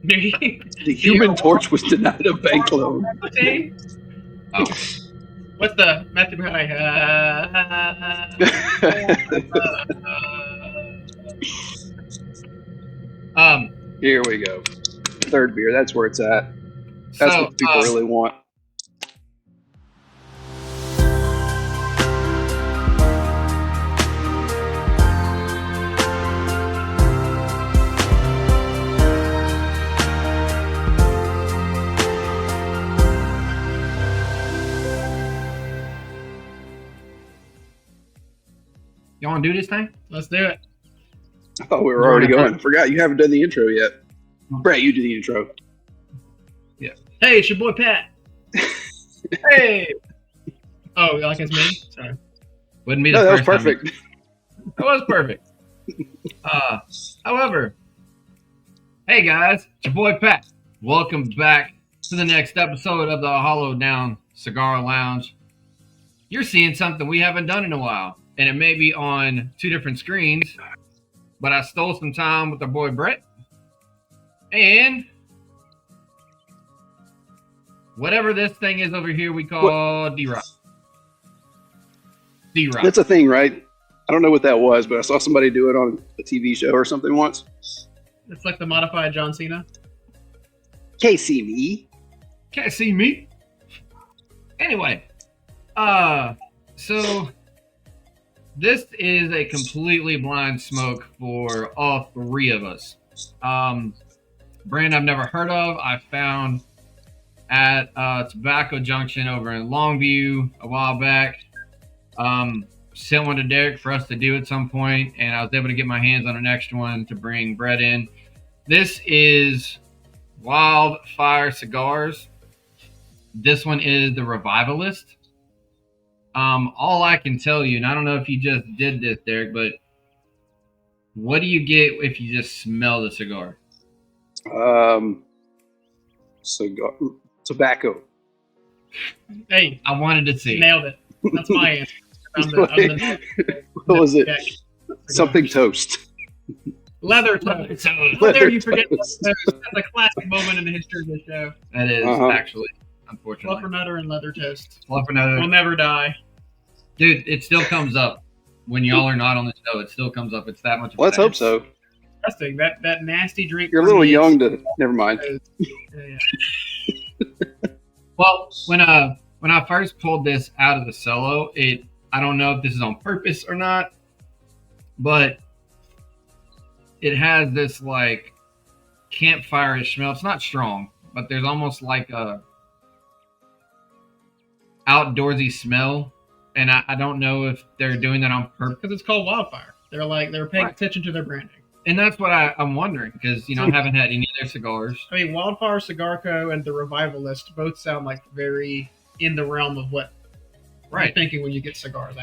The Human Torch was denied a bank loan. Oh. What's the Matthew McConaughey? Here we go. Third beer. That's where it's at. That's what people really want. You want to do this thing? Let's do it. I thought we were already going. I forgot you haven't done the intro yet. Brett, you do the intro. Yeah. Hey, it's your boy Pat. Hey. Oh, like it's me? Sorry. Wouldn't be the that first was perfect. That was perfect. However, hey guys, it's your boy Pat. Welcome back to the next episode of the Hollow Down Cigar Lounge. You're seeing something we haven't done in a while, and it may be on two different screens, but I stole some time with our boy Brett. And whatever this thing is over here we call D-Rock. D-Rock. That's a thing, right? I don't know what that was, but I saw somebody do it on a TV show or something once. It's like the modified John Cena. Can't see me. Can't see me. Anyway, so this is a completely blind smoke for all three of us. Brand I've never heard of. I found at Tobacco Junction over in Longview a while back. Sent one to Derek for us to do at some point, and I was able to get my hands on an extra one to bring Brett in. This is Wildfire Cigars. This one is the Revivalist. All I can tell you, and I don't know if you just did this, Derek, but what do you get if you just smell the cigar? Tobacco. Hey, I wanted to see. Nailed it. That's my answer. What was it? Something toast. Leather toast. How dare you forget toast? That's a classic moment in the history of the show. That is actually, unfortunately. Fluffernutter and leather toast. Fluffernutter will never die. Dude, it still comes up when y'all are not on the show. It still comes up. It's that much. Let's hope so. Disgusting. That nasty drink. You're a little young to. Never mind. Yeah. Well, when I first pulled this out of the cello, I don't know if this is on purpose or not, but it has this like campfire-ish smell. It's not strong, but there's almost like a outdoorsy smell. And I don't know if they're doing that on purpose. Because it's called Wildfire. They're paying attention to their branding. And that's what I'm wondering, because, I haven't had any of their cigars. I mean, Wildfire, Cigar Co. and the Revivalist both sound like very in the realm of what you're thinking when you get cigars.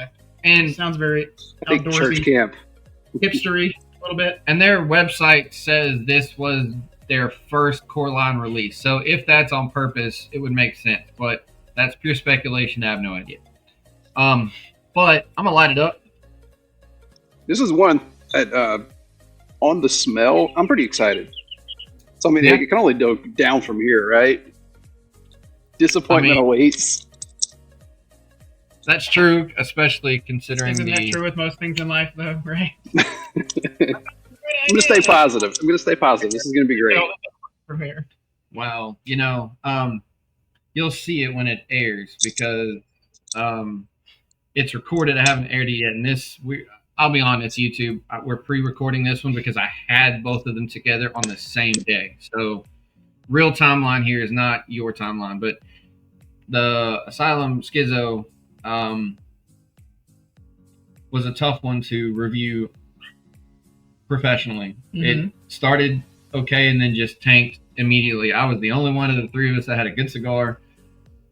And it sounds very outdoorsy. Church camp. Hipstery, a little bit. And their website says this was their first core line release. So if that's on purpose, it would make sense. But that's pure speculation. I have no idea. But I'm going to light it up. This is one that, on the smell, I'm pretty excited. So, it can only go down from here, right? Disappointment awaits. That's true, especially considering Isn't that true with most things in life, though, right? I'm going to stay positive. This is going to be great. From here. Well, you'll see it when it airs because it's recorded. I haven't aired it yet. And I'll be honest, YouTube, we're pre-recording this one because I had both of them together on the same day. So real timeline here is not your timeline, but the Asylum Schizo was a tough one to review professionally. Mm-hmm. It started okay and then just tanked immediately. I was the only one of the three of us that had a good cigar.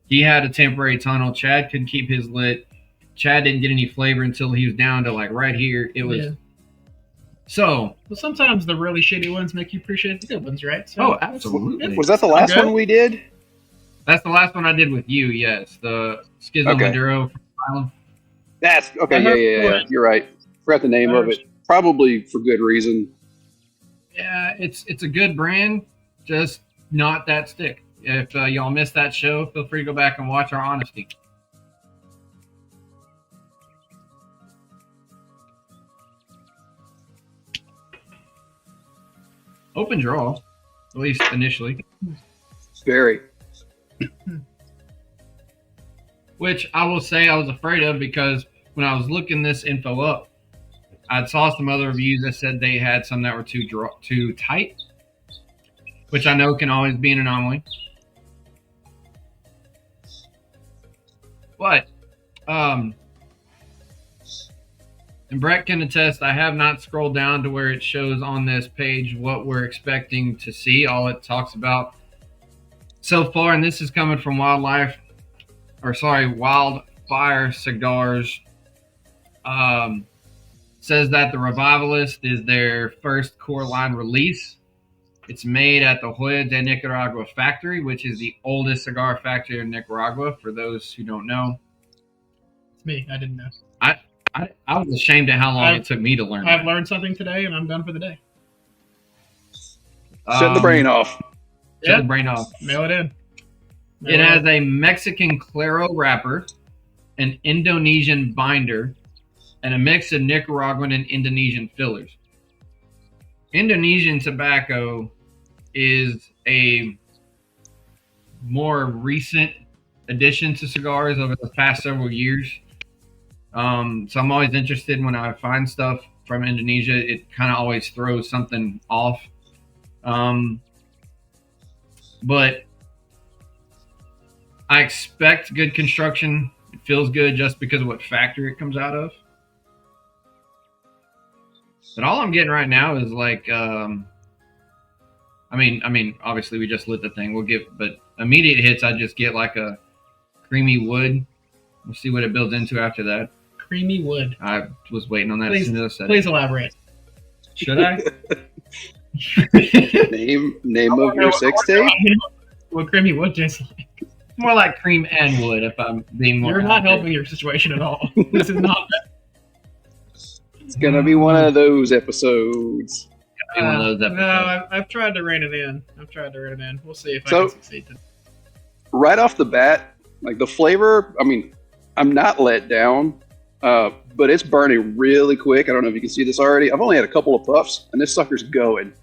He had a temporary tunnel. Chad couldn't keep his lit. Chad didn't get any flavor until he was down to like right here. It was so. Well, sometimes the really shitty ones make you appreciate the good ones, right? So, absolutely. Was that the last one we did? That's the last one I did with you. Yes, the Schizo Maduro from Island. That's okay. Yeah. You're right. Forgot the name of it. Probably for good reason. Yeah, it's a good brand. just not that stick. If y'all missed that show, feel free to go back and watch our honesty. Open draw, at least initially. Very. Which I will say I was afraid of, because when I was looking this info up, I saw some other reviews that said they had some that were too tight, which I know can always be an anomaly. But, and Brett can attest, I have not scrolled down to where it shows on this page what we're expecting to see. All it talks about so far, and this is coming from Wildfire Cigars, says that the Revivalist is their first core line release. It's made at the Hoya de Nicaragua factory, which is the oldest cigar factory in Nicaragua, for those who don't know. It's me. I didn't know. I was ashamed at how long it took me to learn. I've learned something today, and I'm done for the day. Shut the brain off. Shut the brain off. Mail it in. It has a Mexican Claro wrapper, an Indonesian binder, and a mix of Nicaraguan and Indonesian fillers. Indonesian tobacco is a more recent addition to cigars over the past several years. So I'm always interested when I find stuff from Indonesia. It kind of always throws something off. But I expect good construction. It feels good just because of what factory it comes out of. But all I'm getting right now is like, I mean, obviously we just lit the thing. But immediate hits, I just get like a creamy wood. We'll see what it builds into after that. Creamy wood. I was waiting on that. Please elaborate. Should I? Name of your sex tape? What creamy wood tastes like. More like cream and wood, if I'm being more. You're not helping your situation at all. This is not. It's gonna be one of those episodes. No, I've tried to rein it in. We'll see if I can succeed. Right off the bat, like the flavor, I mean, I'm not let down, but it's burning really quick. I don't know if you can see this already. I've only had a couple of puffs, and this sucker's going.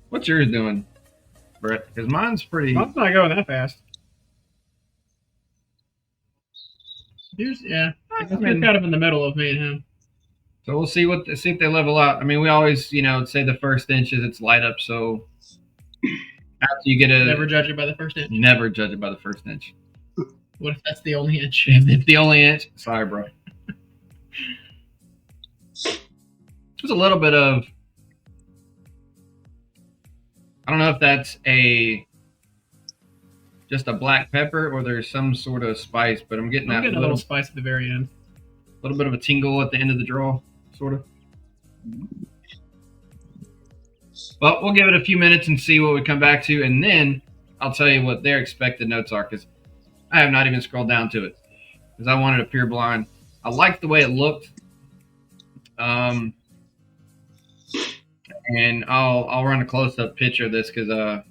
What's yours doing, Brett? Because mine's pretty. Mine's not going that fast. Yours, yeah. I guess we're kind of in the middle of me and him. So we'll see if they level out. I mean, we always, say the first inch is its light up. So after you get never judge it by the first inch. Never judge it by the first inch. What if that's the only inch? If it's the only inch, sorry, bro. There's a little bit of. I don't know if that's just a black pepper or there's some sort of spice, but I'm getting a little spice at the very end. A little bit of a tingle at the end of the draw, sort of. But we'll give it a few minutes and see what we come back to, and then I'll tell you what their expected notes are, because I have not even scrolled down to it, because I wanted a pure blind. I liked the way it looked. And I'll run a close-up picture of this because I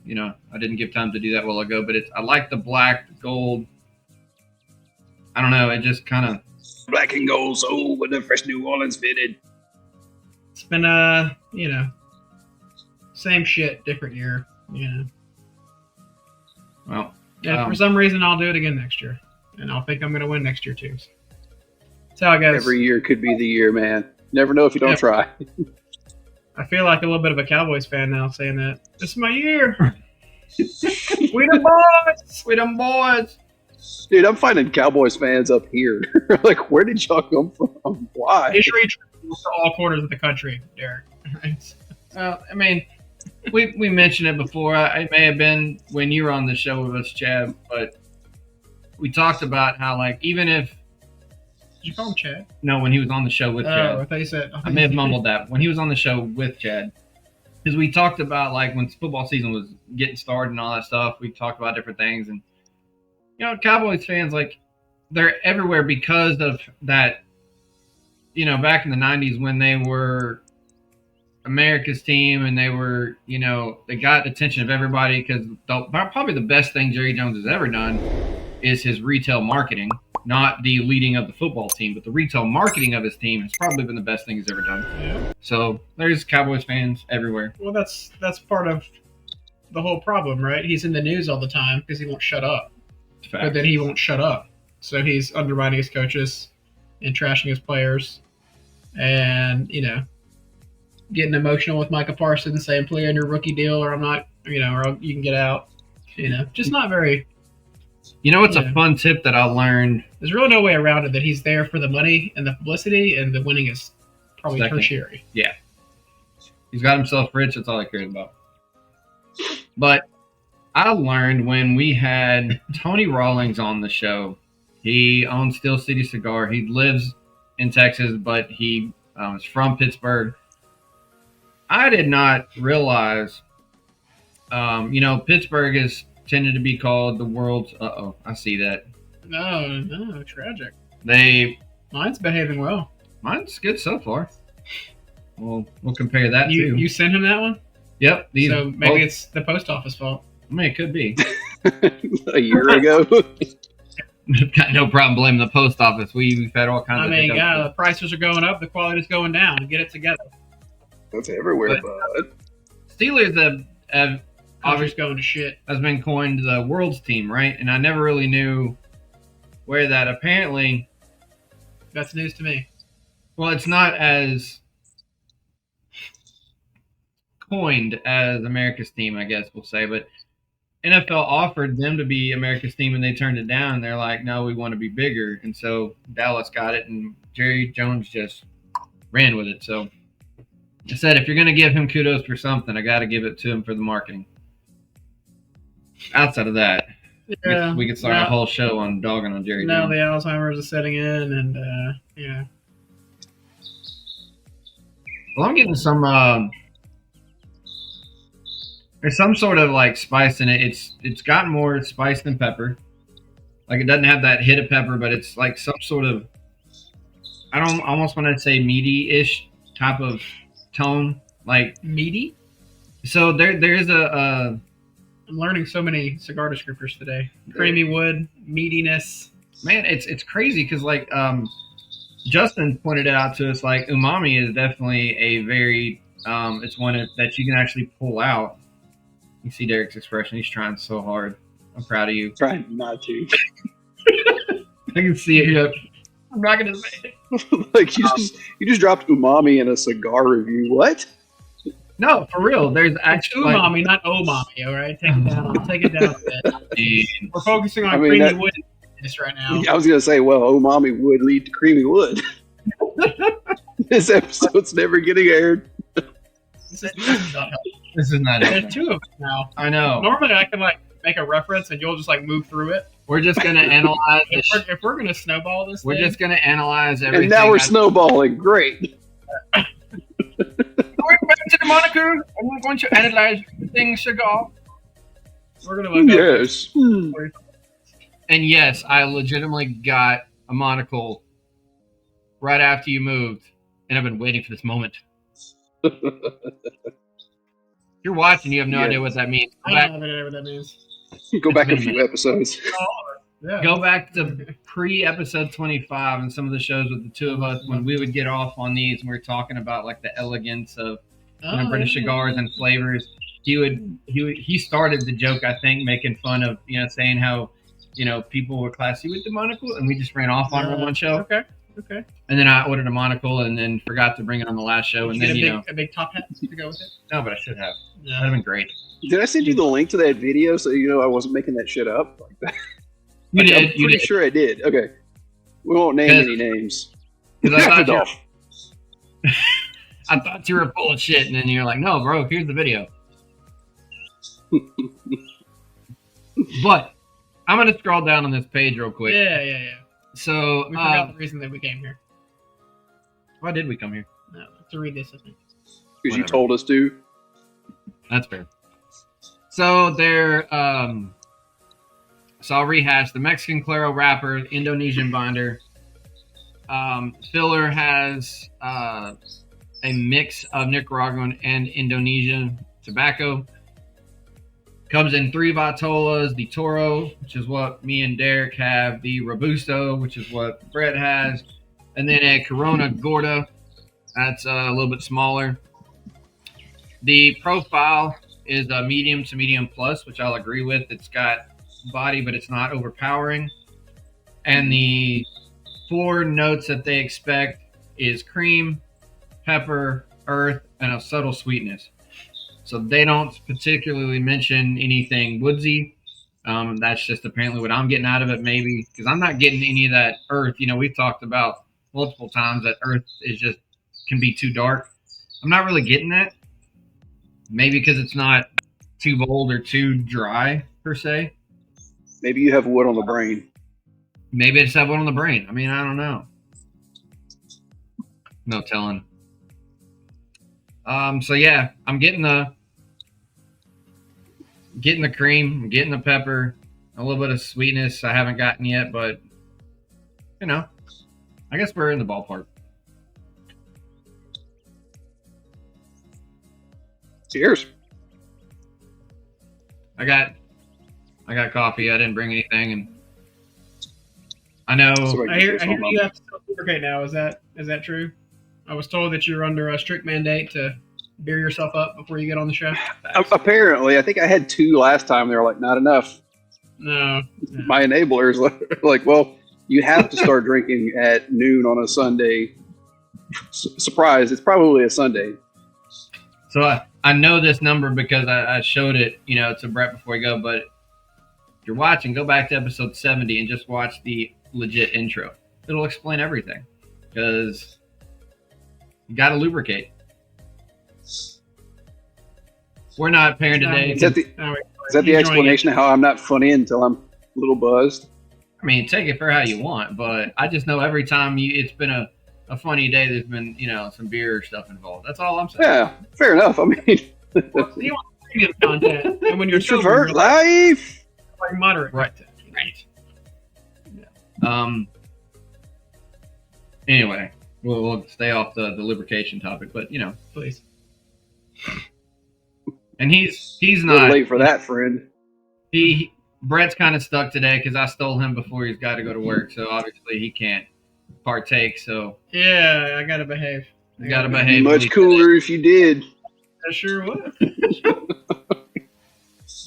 didn't give time to do that a while ago. But I like the black, the gold. I don't know. It just kind of black and gold. So with the fresh New Orleans fitted. It's been same shit, different year. Well, yeah. For some reason, I'll do it again next year, and I'll think I'm going to win next year too. That's how it goes. Every year could be the year, man. Never know if you don't try. I feel like a little bit of a Cowboys fan now saying that. This is my year. We them boys. We them boys. Dude, I'm finding Cowboys fans up here. Like, where did y'all come from? Why? History travels to all corners of the country, Derek. Well, I mean, we mentioned it before. It may have been when you were on the show with us, Chad, but we talked about how, like, even if. Did you call him Chad? No, when he was on the show with Chad. I thought you said. I may have mumbled that. When he was on the show with Chad. Because we talked about, like, when football season was getting started and all that stuff, we talked about different things. And, Cowboys fans, like, they're everywhere because of that, back in the 90s when they were, America's team, and they were, they got the attention of everybody because probably the best thing Jerry Jones has ever done is his retail marketing, not the leading of the football team, but the retail marketing of his team has probably been the best thing he's ever done. Yeah. So there's Cowboys fans everywhere. Well, that's part of the whole problem, right? He's in the news all the time because he won't shut up. Fact. But then he won't shut up. So he's undermining his coaches and trashing his players and, getting emotional with Micah Parsons, saying play on your rookie deal or I'm not, or you can get out. Just not very. It's a fun tip that I learned. There's really no way around it that he's there for the money and the publicity, and the winning is probably tertiary. Yeah. He's got himself rich. That's all he cares about. But I learned when we had Tony Rawlings on the show, he owns Steel City Cigar. He lives in Texas, but he is from Pittsburgh. I did not realize, Pittsburgh is tended to be called the world's. I see that. No, tragic. Mine's behaving well. Mine's good so far. We'll compare that to. You sent him that one? Yep. So maybe it's the post office fault. I mean, it could be. A year ago. Got no problem blaming the post office. We've had all kinds of. The prices are going up, the quality's going down. Get it together. That's everywhere, bud. Steelers have obviously going to shit. Has been coined the world's team, right? And I never really knew where that apparently. That's news to me. Well, it's not as coined as America's team, I guess we'll say, but NFL offered them to be America's team and they turned it down. They're like, no, we want to be bigger. And so Dallas got it and Jerry Jones just ran with it. So I said, if you're going to give him kudos for something, I got to give it to him for the marketing. Outside of that, we could start a whole show on dogging on Jerry Jones. Now the Alzheimer's is setting in and, Well, I'm getting some, there's some sort of like spice in it. It's gotten more spice than pepper. Like it doesn't have that hit of pepper, but it's like some sort of, I don't almost want to say meaty-ish type of tone. Like meaty? So there's a I'm learning so many cigar descriptors today. Creamy wood, meatiness. Man, it's crazy because like Justin pointed it out to us. Like umami is definitely a very it's one that you can actually pull out. You see Derek's expression. He's trying so hard. I'm proud of you. Trying not to. I can see it. Yep. I'm not gonna say it. Like you just dropped umami in a cigar review. What? No, for real. There's actually umami, not omami. All right, take it down. Take it down a bit. We're focusing on creamy wood right now. I was gonna say, well, umami would lead to creamy wood. This episode's never getting aired. This is not helpful. This is not. There's two of us now. I know. Normally, I can make a reference and you'll just move through it. We're just gonna analyze. If we're gonna snowball this, we're just gonna analyze everything. And now we're snowballing. Great. Going back to the moniker, and we're going to analyze the thing cigar. We're gonna look yes. And yes, I legitimately got a monocle right after you moved, and I've been waiting for this moment. You're watching, you have no idea what that means. I don't have any idea what that means. Go back a few episodes. Yeah. Go back to pre-episode 25 and some of the shows with the two of us when we would get off on these and we were talking about like the elegance of British cigars and flavors. He started the joke, I think, making fun of, saying how, people were classy with the monocle, and we just ran off on one show. Okay. And then I ordered a monocle and then forgot to bring it on the last show. Did and you then, get a big top hat to go with it? No, but I should have. Yeah. That'd have been great. Did I send you the link to that video so I wasn't making that shit up like that? You did. I'm pretty sure I did. Okay. We won't name any names. I thought you were full of shit, and then you're like, no, bro, here's the video. But I'm going to scroll down on this page real quick. Yeah. So we forgot the reason that we came here. Why did we come here? No, to read this, I think. Because you told us to. That's fair. So they're so I'll rehash the Mexican Claro wrapper, Indonesian binder. Filler has a mix of Nicaraguan and Indonesian tobacco. Comes in 3 Vitolas, the Toro, which is what me and Derek have, the Robusto, which is what Brett has, and then a Corona Gorda. That's a little bit smaller. The profile is a medium to medium plus, which I'll agree with. It's got body, but it's not overpowering. And the 4 notes that they expect is cream, pepper, earth, and a subtle sweetness. So they don't particularly mention anything woodsy. That's just apparently what I'm getting out of it, maybe, because I'm not getting any of that earth. We've talked about multiple times that earth can be too dark. I'm not really getting that. Maybe because it's not too bold or too dry, per se. Maybe you have wood on the brain. Maybe I just have wood on the brain. I mean, I don't know. No telling. So yeah, I'm getting the cream, I'm getting the pepper, a little bit of sweetness I haven't gotten yet, but I guess we're in the ballpark. Cheers. I got coffee. I didn't bring anything, and I know. I hear you have to self-lubricate now. Is that true? I was told that you're under a strict mandate to beer yourself up before you get on the show. Apparently, I think I had 2 last time. They were like, not enough. No. My enablers like, well, you have to start drinking at noon on a Sunday. Surprise! It's probably a Sunday. So I know this number because I showed it, to Brett before we go. But if you're watching, go back to episode 70 and just watch the legit intro. It'll explain everything because you got to lubricate. We're not pairing today. Is that the explanation of how I'm not funny until I'm a little buzzed? I mean, take it for how you want, but I just know every time it's been a funny day, there's been, some beer stuff involved. That's all I'm saying. Yeah, fair enough. I mean, well, you want premium content, and when you're introvert life, like moderate content. Right. Yeah. Anyway, we'll stay off the lubrication topic, but Please. And he's a not little late for that, friend. Brett's kind of stuck today because I stole him before he's got to go to work, so obviously he can't partake. So yeah, I gotta behave. You gotta behave. Much cooler if you did. I sure would. Be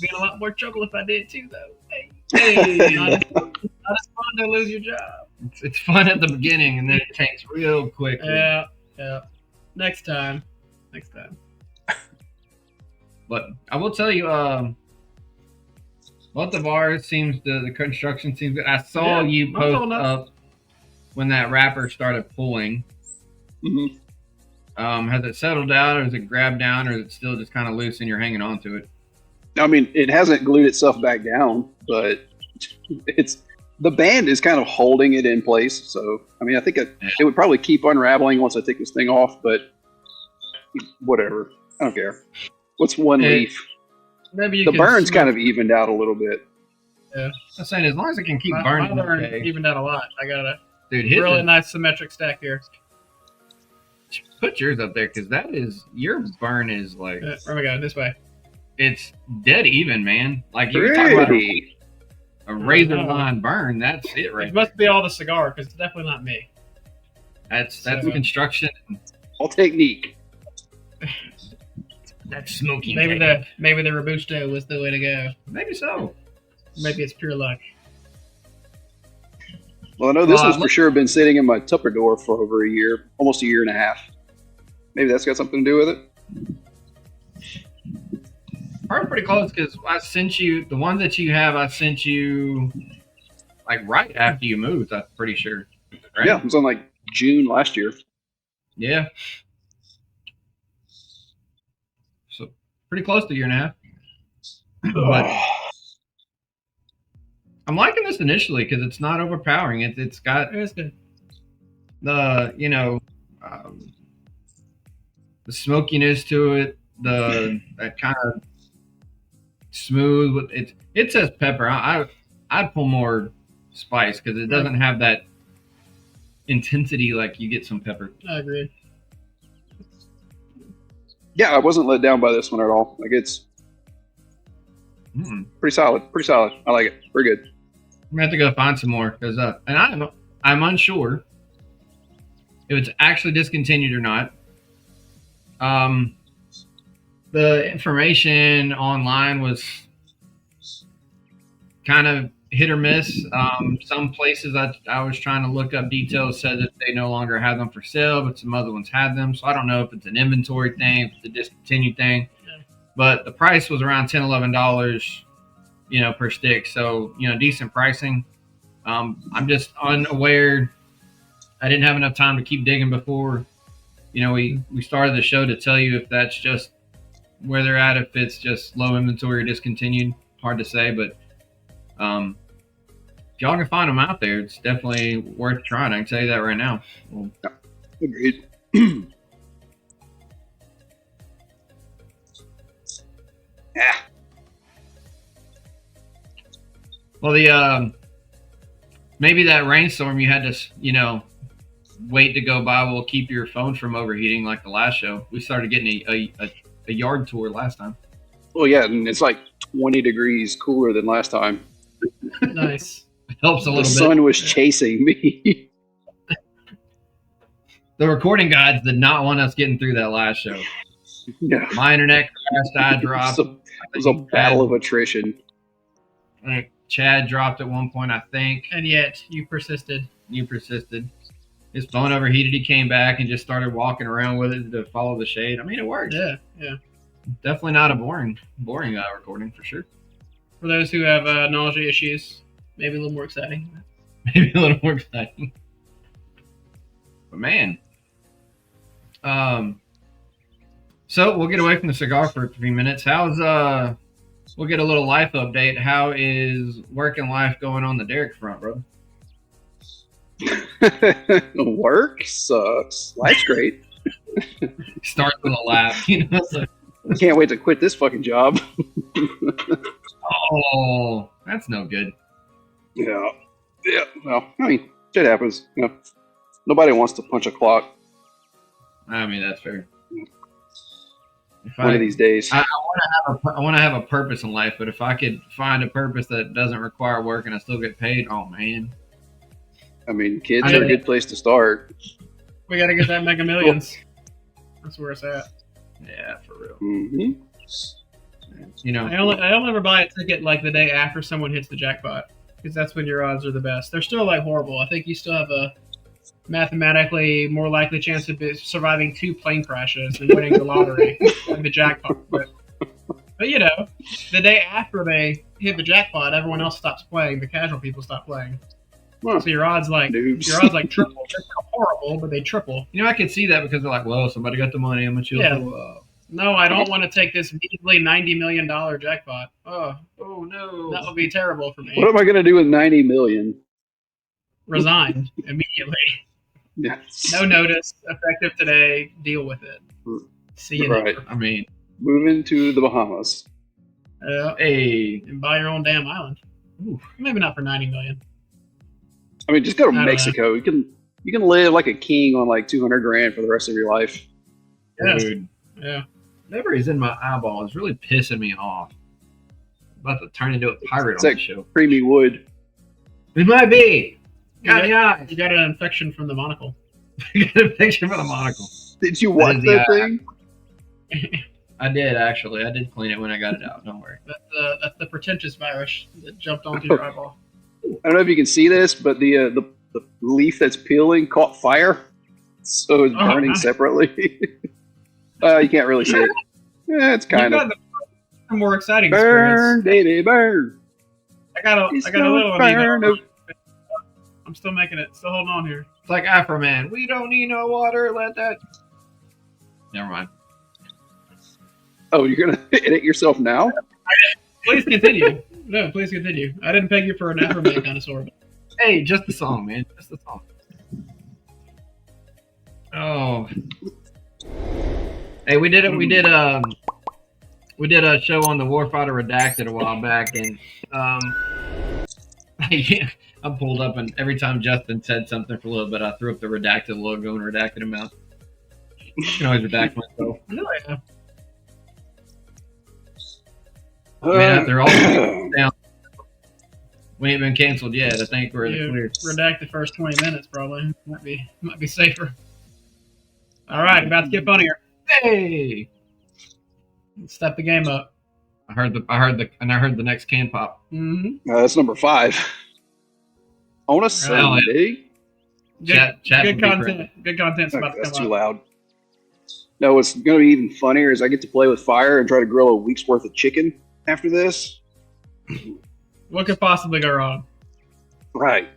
in a lot more trouble if I did too, though. Hey, not as fun to lose your job. It's fun at the beginning, and then it tanks real quickly. Yeah. Next time. But I will tell you, both of ours the construction seems good. I saw you post up when that wrapper started pulling. Mm-hmm. Has it settled down, or is it grabbed down, or is it still just kind of loose and you're hanging on to it? I mean, it hasn't glued itself back down, but the band is kind of holding it in place. So, I mean, I think it would probably keep unraveling once I take this thing off, but whatever. I don't care. What's one leaf? Maybe the burn's kind of evened out a little bit. Yeah. I'm saying as long as it can keep burning. My burn evened out a lot. I got a really nice symmetric stack here. Put yours up there because your burn is like. Oh my god, this way. It's dead even, man. Like you're talking about a razor line burn. That's it, right? It must be all the cigar because it's definitely not me. That's construction. All technique. That's smoking. Maybe the Robusto was the way to go. Maybe so. Maybe it's pure luck. Well, I know this one's for sure been sitting in my Tupperware for over a year, almost a year and a half. Maybe that's got something to do with it. Probably pretty close because I sent you the ones that you have. I sent you like right after you moved. I'm pretty sure. Right? Yeah, it was on like June last year. Yeah. So pretty close to a year and a half. But I'm liking this initially because it's not overpowering. It's got the the smokiness to it. That kind of smooth with it. It says pepper. I'd pull more spice because it doesn't have that intensity like you get some pepper. I agree. Yeah, I wasn't let down by this one at all. Like it's pretty solid. Pretty solid. I like it. Pretty good. I'm gonna have to go find some more because and I'm unsure if it's actually discontinued or not. The information online was kind of hit or miss. Some places I was trying to look up details said that they no longer have them for sale, but some other ones had them. So I don't know if it's an inventory thing, if it's a discontinued thing. Yeah. But the price was around $10, $11, per stick. So, decent pricing. I'm just unaware. I didn't have enough time to keep digging before, we started the show to tell you if that's just where they're at, if it's just low inventory or discontinued. Hard to say, but if y'all can find them out there, it's definitely worth trying. I can tell you that right now. Well, agreed. Yeah. Well, the maybe that rainstorm you had to, wait to go by will keep your phone from overheating like the last show. We started getting a yard tour last time. Well, yeah, and it's like 20 degrees cooler than last time. Nice. Helps a little bit. The sun was chasing me. The recording guides did not want us getting through that last show. Yeah. My internet crashed. I dropped. It was a battle of attrition. Chad dropped at one point, I think. And yet, you persisted. His phone overheated. He came back and just started walking around with it to follow the shade. I mean, it worked. Yeah. Definitely not a boring recording for sure. For those who have nausea issues, maybe a little more exciting. But man, so we'll get away from the cigar for a few minutes. We'll get a little life update. How is work and life going on the Derek front, bro? Work sucks. Life's great. Starts with a laugh, So. I can't wait to quit this fucking job. Oh, that's no good. Yeah. Well, I mean, shit happens. Nobody wants to punch a clock. I mean, that's fair. One of these days. I want to have a purpose in life, but if I could find a purpose that doesn't require work and I still get paid, oh man. I mean, kids are a good place to start. We got to get that Mega Millions. That's where it's at. Yeah, for real. Mm-hmm. I'll never buy a ticket like the day after someone hits the jackpot, because that's when your odds are the best. They're still like horrible. I think you still have a mathematically more likely chance of surviving 2 plane crashes than winning the lottery and the jackpot. But the day after they hit the jackpot, everyone else stops playing. The casual people stop playing. Huh. So your odds triple. They're horrible, but they triple. I can see that because they're like, well, somebody got the money. I'm gonna chill. Yeah. No, I don't want to take this measly $90 million jackpot. Oh no, that would be terrible for me. What am I gonna do with $90 million? Resign immediately. Yeah. No notice. Effective today. Deal with it. See you later. I mean, moving to the Bahamas. Hey, and buy your own damn island. Ooh, maybe not for $90 million. I mean, just go to Mexico. You can live like a king on like $200,000 for the rest of your life. Yes. Dude. Yeah. Memories in my eyeball is really pissing me off. I'm about to turn into a pirate It's on like the show. creamy wood. It might be. You got an infection from the monocle. You got an infection from the monocle. Did you watch that thing? I did, actually. I did clean it when I got it out. Don't worry. That's the pretentious virus that jumped onto your eyeball. I don't know if you can see this, but the leaf that's peeling caught fire, so it's burning separately. You can't really see it. Yeah, it's kind of a more exciting burn, experience. baby, burn. I got a little one. I'm still making it. Still holding on here. It's like Afro Man. We don't need no water. Let that. Never mind. Oh, you're gonna edit yourself now? Please continue. No, please continue. I didn't peg you for an Afro Man connoisseur. Hey, just the song, man. Just the song. Oh. Hey, we did it. We did a show on the Warfighter Redacted a while back, and I'm pulled up, and every time Justin said something for a little bit, I threw up the Redacted logo and redacted him out. You can always redact myself. Really? I mean, after all down, we ain't been canceled yet. I think we're in the clear. Redact the first 20 minutes, probably. Might be safer. All right, about to get funnier. Hey, Let's step the game up. I heard the next can pop. Mm-hmm. That's number 5. On a Sunday. Chat Good content. Good content's about to That's come too up. loud. No, what's going to be even funnier is I get to play with fire and try to grill a week's worth of chicken after this. What could possibly go wrong? Right.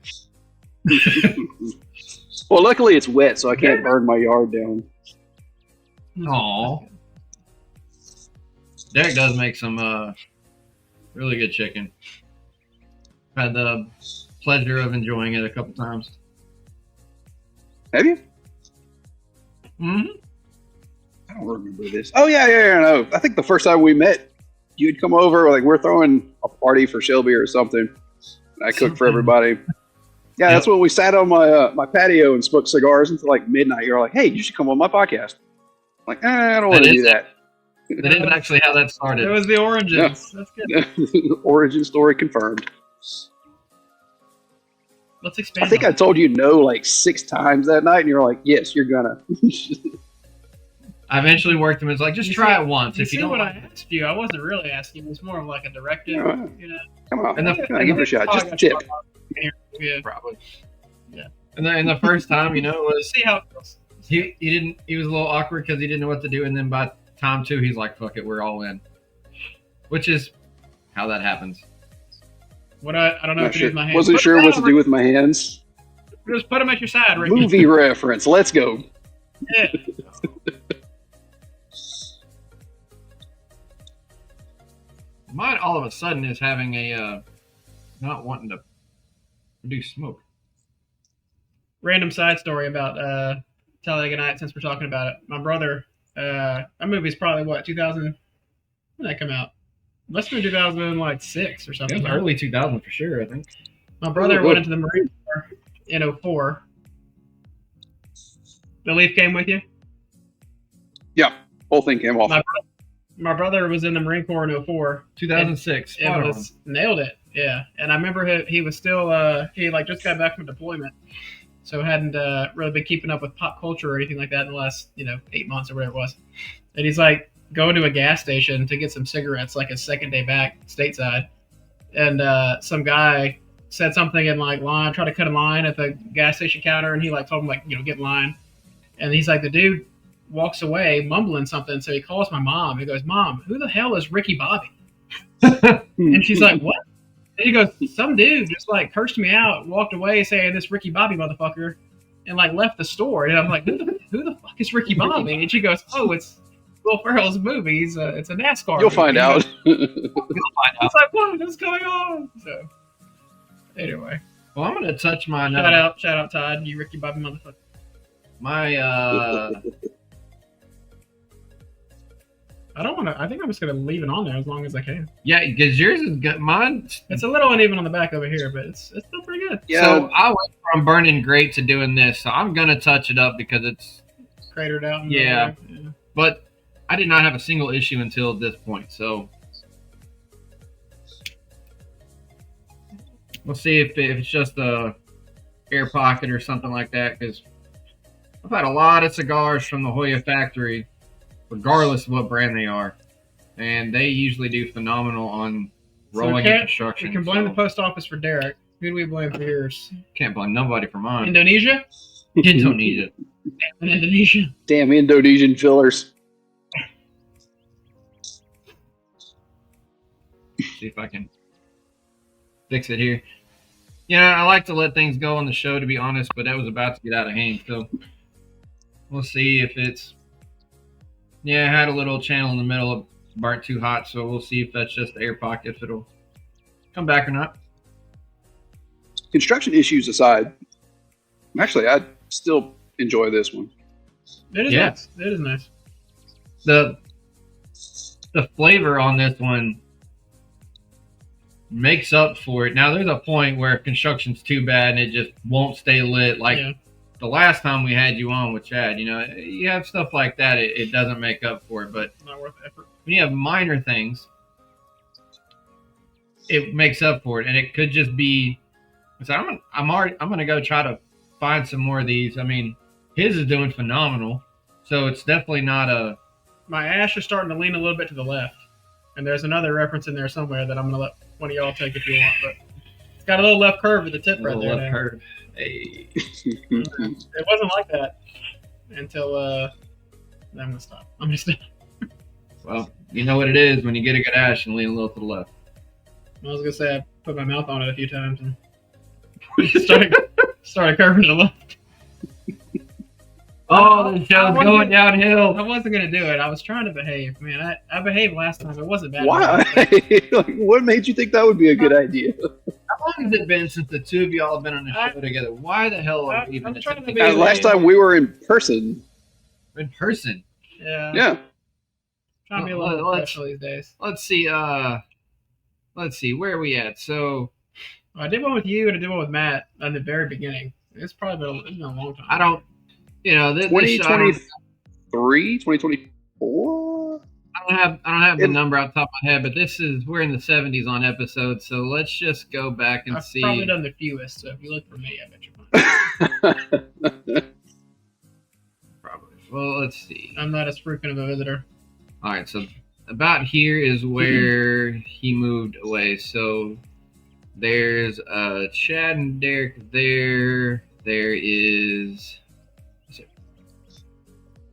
Well, luckily it's wet, so I can't burn my yard down. Aw. Derek does make some really good chicken. Had the pleasure of enjoying it a couple times. Have you? Mm-hmm. I don't remember this. Oh, yeah, no. I think the first time we met, you'd come over, like we're throwing a party for Shelby or something. And I cooked for everybody. Yeah, that's when we sat on my patio and smoked cigars until like midnight. You're like, hey, you should come on my podcast. I'm like, I don't want to do that. That is actually how that started. It was the origins. Yeah. That's good. Origin story confirmed. Let's expand. I think I told you no like 6 times that night, and you're like, yes, you're gonna. I eventually worked him. It's like, just try it once. If you don't what I asked you, I wasn't really asking. It was more of like a directive. You know. Come on, and give it a shot. Just a tip. Yeah, probably. Yeah. And the first time, it was see how it goes. He was a little awkward because he didn't know what to do, and then by time 2, he's like, fuck it, we're all in. Which is how that happens. What I don't know what to do with my hands. Wasn't sure what to do with my hands. Just put them at your side, Rick. Movie reference. Let's go. Yeah. Mine all of a sudden is having a not wanting to produce smoke. Random side story about Talladega Night, since we're talking about it. My brother, that movie's probably what, 2000? When did that come out? Must have been 2006 or something. It was early 2000 for sure, I think. My brother went into the Marine Corps in 2004. The Leaf came with you? Yeah, whole thing came off. My brother was in the Marine Corps in 2004. 2006. And nailed it. Yeah. And I remember he was still, he like just got back from deployment. So hadn't really been keeping up with pop culture or anything like that in the last, 8 months or whatever it was. And he's like going to a gas station to get some cigarettes, like his second day back stateside. And some guy said something in like line, tried to cut a line at the gas station counter. And he like told him like, get in line. And he's like, the dude walks away mumbling something. So he calls my mom. He goes, Mom, who the hell is Ricky Bobby? And she's like, what? And he goes, some dude just like cursed me out, walked away saying this Ricky Bobby motherfucker, and like left the store. And I'm like, who the fuck is Ricky Bobby? And she goes, oh, it's Will Ferrell's movie. It's a NASCAR. You'll find out. You'll find out. It's like, what is going on? So anyway. Well, I'm gonna touch my Shout out Todd, you Ricky Bobby motherfucker. My I don't want to. I think I'm just gonna leave it on there as long as I can. Yeah, because yours is good. Mine. It's a little uneven on the back over here, but it's still pretty good. Yeah. So I went from burning great to doing this, so I'm gonna touch it up because it's cratered out. Yeah. But I did not have a single issue until this point. So we'll see if it's just a air pocket or something like that. Because I've had a lot of cigars from the Hoya factory, regardless of what brand they are, and they usually do phenomenal on rolling and construction. You can blame the post office for Derek. Who do we blame for yours? Can't blame nobody for mine. Indonesia? Indonesia. Damn Indonesia. Damn Indonesian fillers. See if I can fix it here. I like to let things go on the show, to be honest, but that was about to get out of hand. So we'll see if it's... Yeah, I had a little channel in the middle of burnt too hot, so we'll see if that's just the air pocket, if it'll come back or not. Construction issues aside, actually, I still enjoy this one. It is nice. It is nice. The flavor on this one makes up for it. Now, there's a point where construction's too bad and it just won't stay lit. Like the last time we had you on with Chad, you have stuff like that. It doesn't make up for it, but not worth the effort. When you have minor things, it makes up for it, and it could just be. So I'm gonna go try to find some more of these. I mean, his is doing phenomenal, so it's definitely not a. My ash is starting to lean a little bit to the left, and there's another reference in there somewhere that I'm gonna let one of y'all take if you want, but it's got a little left curve at the tip right there. Left curve. Hey. It wasn't like that until I'm gonna stop. I'm just. Well, you know what it is when you get a good ash and lean a little to the left. I was gonna say I put my mouth on it a few times and started curving to the left. Oh, the show's going downhill. I wasn't gonna do it. I was trying to behave, man. I behaved last time. It wasn't bad. Why? Like, what made you think that would be a good idea? How long has it been since the two of y'all have been on the show together? Why the hell are we even I'm trying to be Last time we were in person. in person? Yeah. Yeah. Trying to be a little professional these days. Let's see. Where are we at? So I did one with you and I did one with Matt at the very beginning. It's probably been a long time. I don't. This 2023, 2024. I don't have the number off the top of my head, but we're in the 70s on episodes. So let's just go back and see. I've probably done the fewest. So if you look for me, I bet you're fine. Probably. Well, let's see. I'm not as frequent of a visitor. All right, so about here is where he moved away. So there's Chad and Derek there. There is.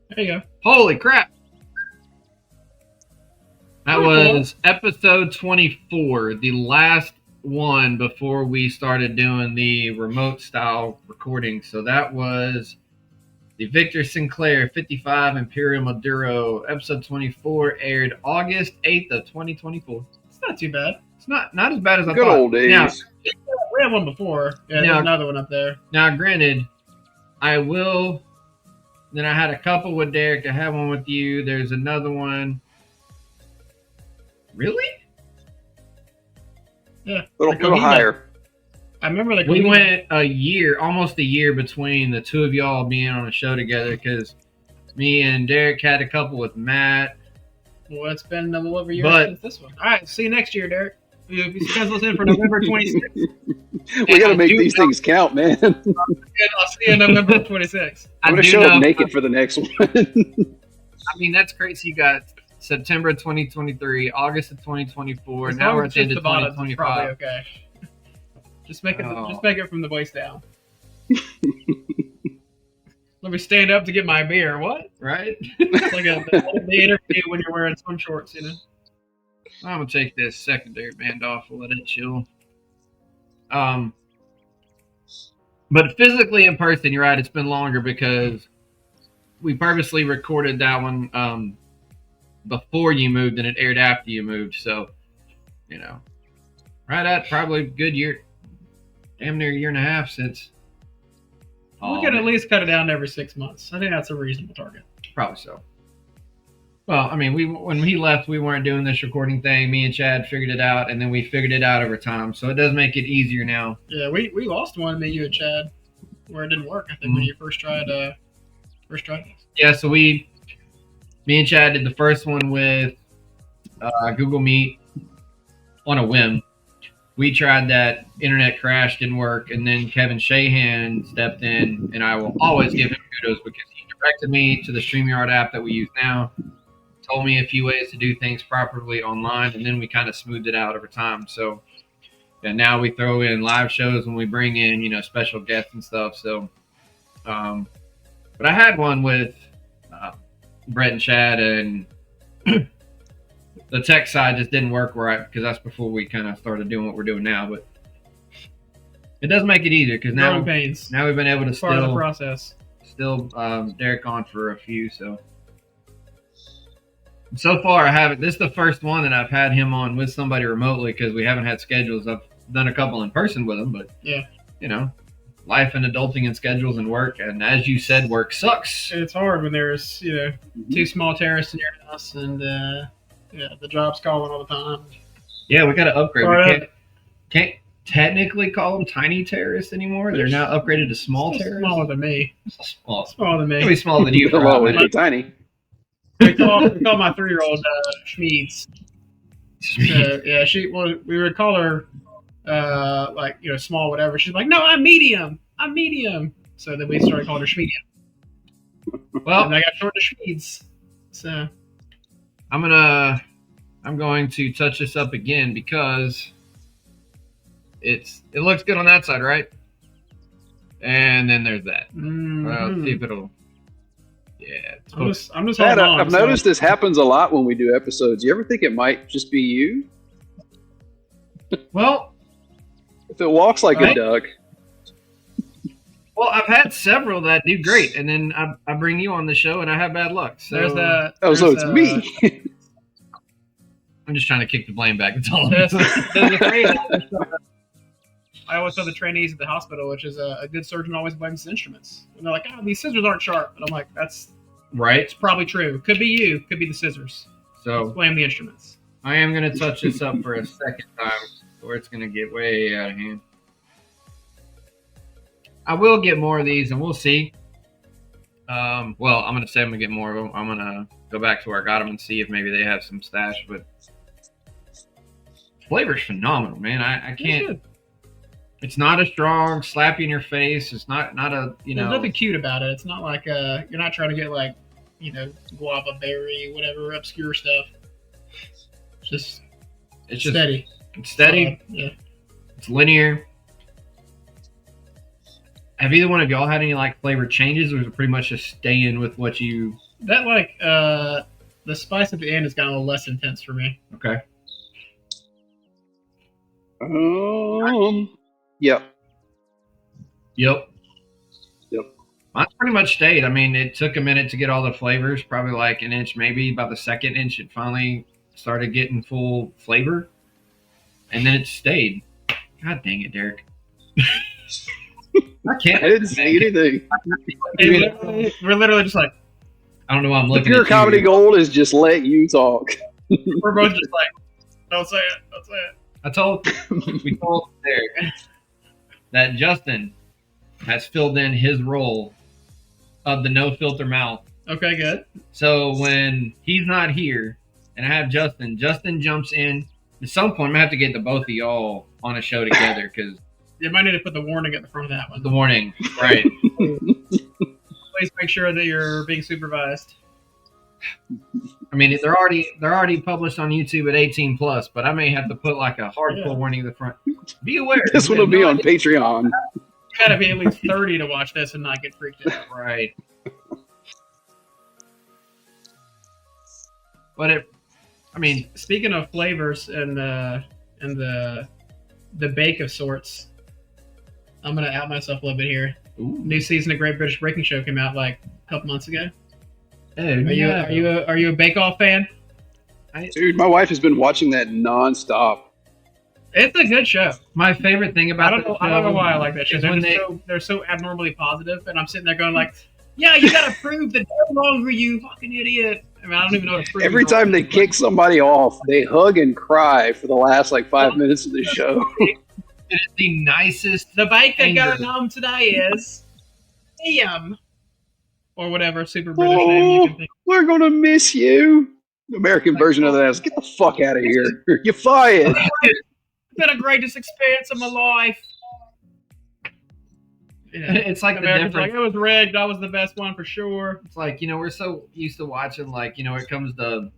There you go. Holy crap! That was episode 24, the last one before we started doing the remote style recording. So that was the Victor Sinclair 55 Imperial Maduro, episode 24, aired August 8th of 2024. It's not too bad. It's not as bad as I Good thought. old days. Now, we had one before. Yeah, there's another one up there. Now, granted, I will. Then I had a couple with Derek. I had one with you. There's another one. Really? Yeah. A little higher. I remember we went almost a year between the two of y'all being on a show together because me and Derek had a couple with Matt. Well, it's been a little over a year since this one. All right, see you next year, Derek. You schedule us in for November 26th. We got to make these things count, man. I'll see you November 26th. I'm going to show up naked for the next one. I mean, that's crazy. You got September 2023, August of 2024. As now we're at at the end of 2025. Probably okay. Just make it from the waist down. Let me stand up to get my beer. What? Right? It's like the interview when you're wearing swim shorts, you know. I'm gonna take this secondary band off and let it chill. But physically in person, you're right. It's been longer because we purposely recorded that one before you moved, and it aired after you moved. So, right at probably a good year, damn near a year and a half since. We could at least cut it down every 6 months. I think that's a reasonable target. Probably so. Well, I mean, when he left, we weren't doing this recording thing. Me and Chad figured it out, and then we figured it out over time. So it does make it easier now. Yeah, we lost one, me, you, and Chad, where it didn't work. I think when you first tried this. Yeah, so me and Chad did the first one with Google Meet on a whim. We tried that, internet crash, didn't work, and then Kevin Shahan stepped in, and I will always give him kudos because he directed me to the StreamYard app that we use now. Told me a few ways to do things properly online, and then we kind of smoothed it out over time. So now we throw in live shows when we bring in, special guests and stuff. So, but I had one with Brett and Chad, and the tech side just didn't work right because that's before we kind of started doing what we're doing now. But it does make it easier because now we've been able to part of the process. Still Derek on for a few, so far I haven't. This is the first one that I've had him on with somebody remotely because we haven't had schedules. I've done a couple in person with him, but life and adulting and schedules and work, and as you said, work sucks. It's hard when there's two small terraces in your house and the job's calling all the time. Yeah, we got to upgrade. We can't technically call them tiny terrorists anymore. They're now upgraded to small terrorists. Smaller than me. Smaller than me. It'll be smaller than you. They'll always be tiny. We call my 3-year-old Schmeeds. So yeah, we would call her like small whatever. She's like, no, I'm medium. I'm medium. So then we started calling her Schmedium. Well, And I got short to Schmeeds. So I'm going to touch this up again because it looks good on that side, right? And then there's that. Well, see if it'll. Yeah, I'm just Pat, holding on. I've noticed this happens a lot when we do episodes. You ever think it might just be you? Well, If it walks like a Right. duck. well, I've had several that do great, and then I bring you on the show and I have bad luck. So There's the. Oh, so it's there's, me. I'm just trying to kick the blame back. That's all. There's a phrase. I always tell the trainees at the hospital, which is a good surgeon always blames his instruments. And they're like, "Oh, these scissors aren't sharp." And I'm like, "That's Right. probably true. Could be you. Could be the scissors. So Blame the instruments." I am going to touch this up for a second time, or it's going to get way out of hand. I will get more of these, and we'll see. Well, I'm going to say I'm going to get more of them. I'm going to go back to where I got them and see if maybe they have some stash. But flavor's phenomenal, man. I can't. It's not a strong slap you in your face. It's not a There's nothing cute about it. It's not like you're not trying to get like guava berry, whatever obscure stuff. It's It's steady. It's steady. Yeah. It's linear. Have either one of y'all had any like flavor changes, or is it pretty much just staying with what you? That the spice at the end has gotten a little less intense for me. Okay. Yep. Yep. Yep. Mine's pretty much stayed. I mean, it took a minute to get all the flavors, probably like an inch, maybe about the second inch, it finally started getting full flavor, and then it stayed. God dang it, Derek! I can't. I didn't say anything. We're literally just like I don't know why I'm The looking. pure at comedy you. gold is just let you talk. we're both just like, don't say it, don't say it. We told Derek that Justin has filled in his role of the no filter mouth. Okay, good. So when he's not here and I have Justin jumps in. At some point, I'm gonna have to get the both of y'all on a show together because You might need to put the warning at the front of that one. the warning, right? Please make sure that you're being supervised. I mean, they're already published on YouTube at 18 plus, but I may have to put like a hardcore warning at the front. Be aware. This one will be on Patreon. You gotta be at least 30 to watch this and not get freaked out. Right. But Speaking of flavors and the bake of sorts, I'm gonna out myself a little bit here. ooh. New season of Great British Baking Show came out like a couple months ago. Hey, Are you a Bake Off fan? Dude, my wife has been watching that nonstop. It's a good show. My favorite thing about I don't know why I like that show. is when They're so abnormally positive, and I'm sitting there going like, "Yeah, you gotta prove the devil longer, you fucking idiot." I mean, I don't even know what to prove. Every time they kick somebody off, they hug and cry for the last like 5 minutes of the show. it is the nicest. The bake that Anger. going on today is Liam, or whatever super British name you can think. We're gonna miss you. The American version of that is get the fuck out of here. You're fired. It's been the greatest experience of my life. Yeah. It's like the Americans are difference. like, it was rigged. I was the best one for sure. It's like, we're so used to watching, like, it comes to,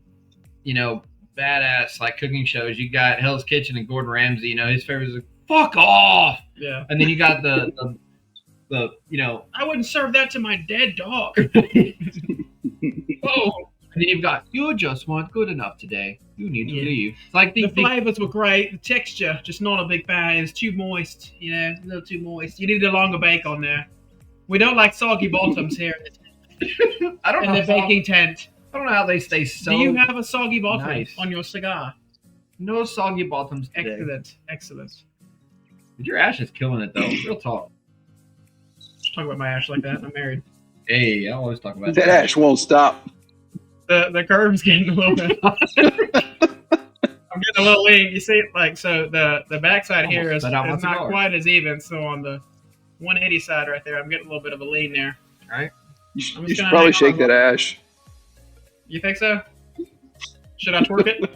badass, like, cooking shows. You got Hell's Kitchen and Gordon Ramsay, his favorite is like, fuck off! Yeah. And then you got the I wouldn't serve that to my dead dog. oh, and then you've got, you just weren't good enough today. You need to leave. It's like The flavors were great. The texture, just not a big fan. It was too moist, a little too moist. You needed a longer bake on there. We don't like soggy bottoms here I don't in know the baking tent. I don't know how they stay so. Do you have a soggy bottom nice. on your cigar? No soggy bottoms today. Excellent. But your ash is killing it, though. Real talk. Talk about my ash like that. I'm married. Hey, I always talk about That ash won't stop. The curve's getting a little bit. I'm getting a little lean. You see, like, so the backside here is not quite as even. So on the 180 side right there, I'm getting a little bit of a lean there. All right. You should probably shake that ash. You think so? Should I twerk it?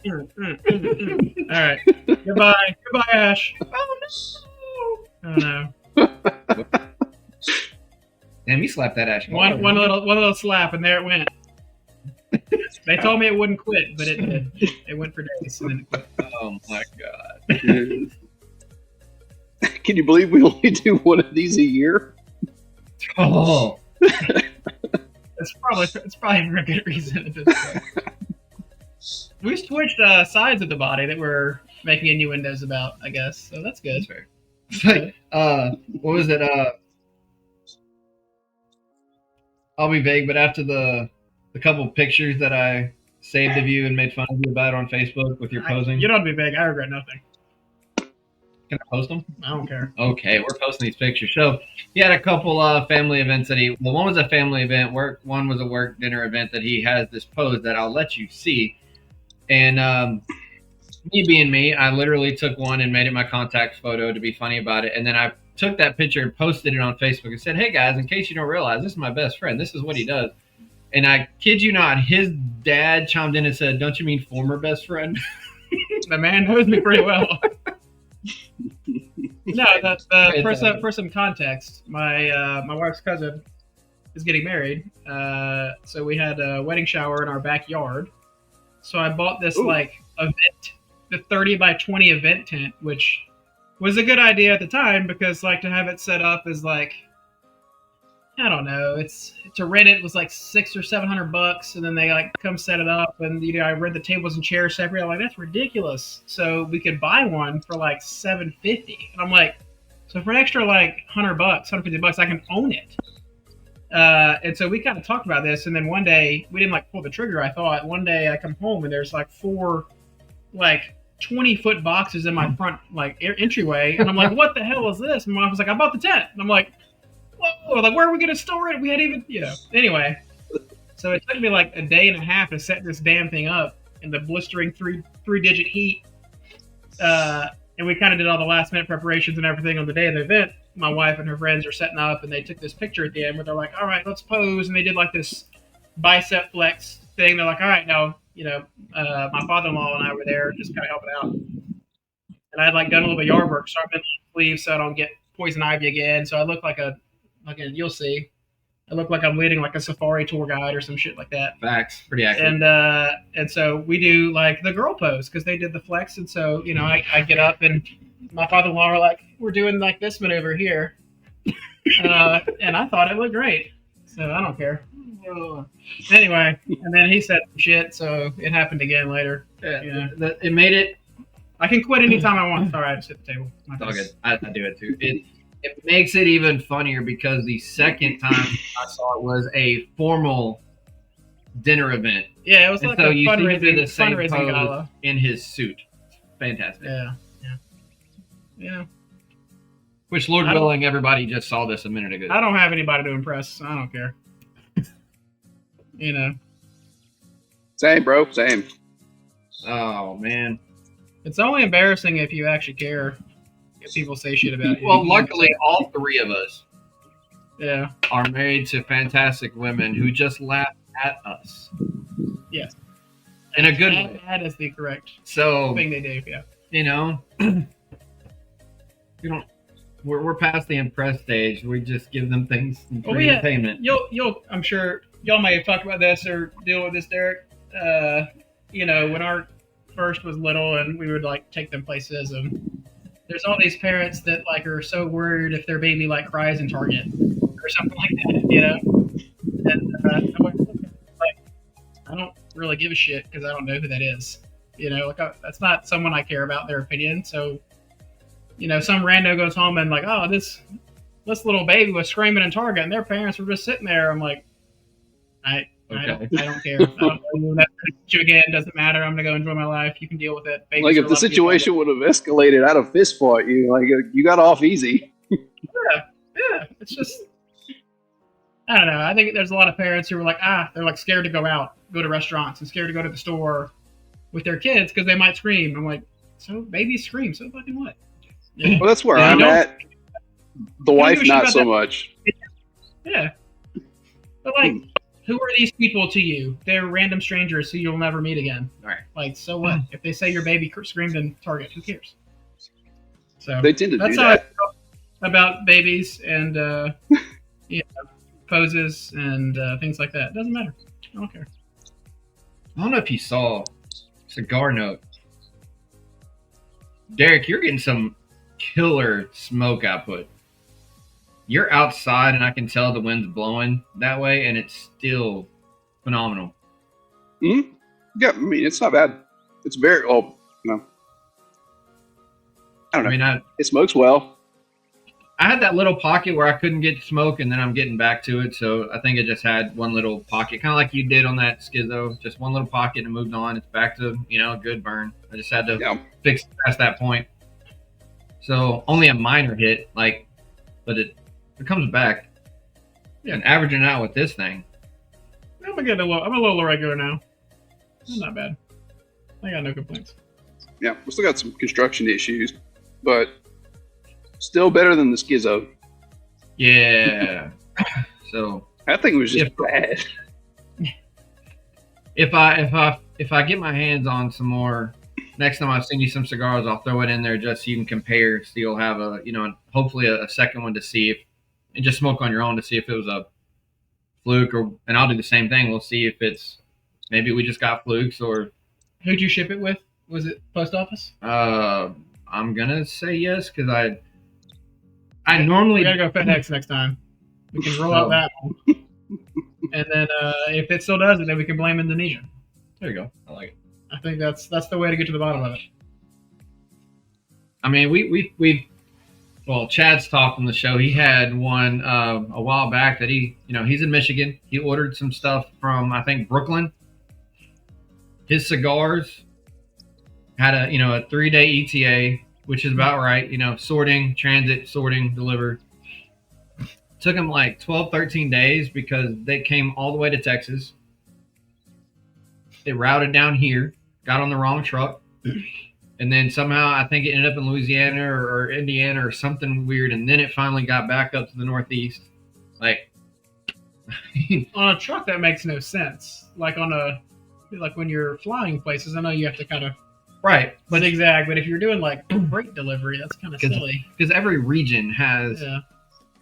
All right. Goodbye. Goodbye, Ash. Oh no. Damn, you slapped that Ash. One little slap, and there it went. They told me it wouldn't quit, but it did. It went for days, and then it quit. Oh my god. Can you believe we only do one of these a year? Oh. It's probably for a good reason at this point. We switched sides of the body that we're making innuendos about, I guess. So that's good. That's fair. It's like, what was it? I'll be vague, but after the couple pictures that I saved of you and made fun of you about on Facebook with your posing, You don't have to be big. I regret nothing. can I post them? I don't care. Okay, we're posting these pictures. So he had a couple family events that one was a family event, one was a work dinner event that he has this pose that I'll let you see. And me being me, I literally took one and made it my contact photo to be funny about it. And then I took that picture and posted it on Facebook and said, hey guys, in case you don't realize, this is my best friend. This is what he does. And I kid you not, his dad chimed in and said, don't you mean former best friend? The man knows me pretty well. No, for some context, my wife's cousin is getting married. So we had a wedding shower in our backyard. So I bought this event, the 30 by 20 event tent, which was a good idea at the time because to have it set up is I don't know, it's to rent it was like $600 or $700, and then they come set it up, and I read the tables and chairs separate. I'm like, that's ridiculous. So we could buy one for $750, and I'm like, so for an extra $100, $150, I can own it. And so we kind of talked about this, and then one day we didn't pull the trigger. I thought one day I come home and there's 4 20-foot boxes in my front entryway, and I'm like, what the hell is this? And my wife was like, I bought the tent. And I'm like, whoa, where are we gonna store it? We had even anyway. So it took me a day and a half to set this damn thing up in the blistering three-digit heat. And we kind of did all the last-minute preparations and everything on the day of the event. My wife and her friends are setting up, and they took this picture at the end where they're like, all right, let's pose. And they did this bicep flex thing. They're like, all right, now, my father-in-law and I were there just kind of helping out. And I had done a little bit of yard work, so I've been sleeves so I don't get poison ivy again. So I look you'll see. I look like I'm leading a safari tour guide or some shit like that. Facts, pretty accurate. And so we do the girl pose because they did the flex, and so I get up and my father-in-law are like, we're doing this maneuver here, and I thought it looked great, so I don't care. Anyway, and then he said some shit, so it happened again later. Yeah, it made it. I can quit anytime I want. Sorry, I just hit the table. It's all good. I do it too. It makes it even funnier because the second time I saw it was a formal dinner event. Yeah, it was so a you fundraising, see him do the same pose gala in his suit. Fantastic. Yeah. Which, Lord willing, everybody just saw this a minute ago. I don't have anybody to impress. So I don't care. Same, bro. Same. Oh man. It's only embarrassing if you actually care. If people say shit about you. Well, luckily, all three of us are married to fantastic women who just laugh at us. Yes. In a good way. That is the correct thing they do, yeah. You don't. We're past the impress stage. We just give them things for entertainment. You'll. I'm sure y'all may have talked about this or deal with this, Derek. When our first was little and we would take them places, and there's all these parents that are so worried if their baby cries in Target or something like that, And I don't really give a shit because I don't know who that is. That's not someone I care about their opinion. So, some rando goes home and oh, this little baby was screaming in Target and their parents were just sitting there. I'm like, I don't care. I don't know that you again. Doesn't matter. I'm gonna go enjoy my life. You can deal with it. Babies if the situation would have escalated out of fist fight, you got off easy. Yeah. It's just, I don't know. I think there's a lot of parents who are they're scared to go out, go to restaurants, and scared to go to the store with their kids because they might scream. I'm like, so babies scream. So fucking what? Yeah. Well, that's where I'm at. The wife, not so much. Yeah. But Who are these people to you? They're random strangers who you'll never meet again. Right. Like, so what? If they say your baby screamed in Target, who cares? So They tend to that's do how I that. feel about babies and poses and things like that. It doesn't matter. I don't care. I don't know if you saw Cigar Note. Derek, you're getting some killer smoke output. You're outside, and I can tell the wind's blowing that way, and it's still phenomenal. Mm-hmm. Yeah, I mean, it's not bad. It's very, I don't know. I mean, It smokes well. I had that little pocket where I couldn't get smoke, and then I'm getting back to it. So I think it just had one little pocket, kind of like you did on that Schizo. Just one little pocket and moved on. It's back to, a good burn. I just had to fix it past that point. So only a minor hit, but it comes back. Yeah, and averaging out with this thing. I'm a little irregular now. It's not bad. I got no complaints. Yeah, we still got some construction issues, but still better than the Schizo. Yeah. So that thing was just bad. If I get my hands on some more, next time I send you some cigars, I'll throw it in there just so you can compare. So you'll have hopefully a second one to see if, and just smoke on your own to see if it was a fluke and I'll do the same thing. We'll see if it's maybe we just got flukes or. Who'd you ship it with? Was it post office? I'm gonna say yes because I normally we gotta go FedEx next time. We can roll out that one, and then if it still does it, then we can blame Indonesia. There you go. I like it. I think that's the way to get to the bottom of it. I mean, well, Chad's talked on the show. He had one a while back that he's in Michigan. He ordered some stuff from, I think, Brooklyn. His cigars had a 3-day ETA, which is about right. Sorting, transit, sorting, deliver. Took him like 12, 13 days because they came all the way to Texas. They routed down here, got on the wrong truck. And then somehow I think it ended up in Louisiana or Indiana or something weird. And then it finally got back up to the Northeast. Like on a truck, that makes no sense. Like when you're flying places, I know you have to kind of right, but zigzag. But if you're doing like freight delivery, that's kind of silly. Because every region has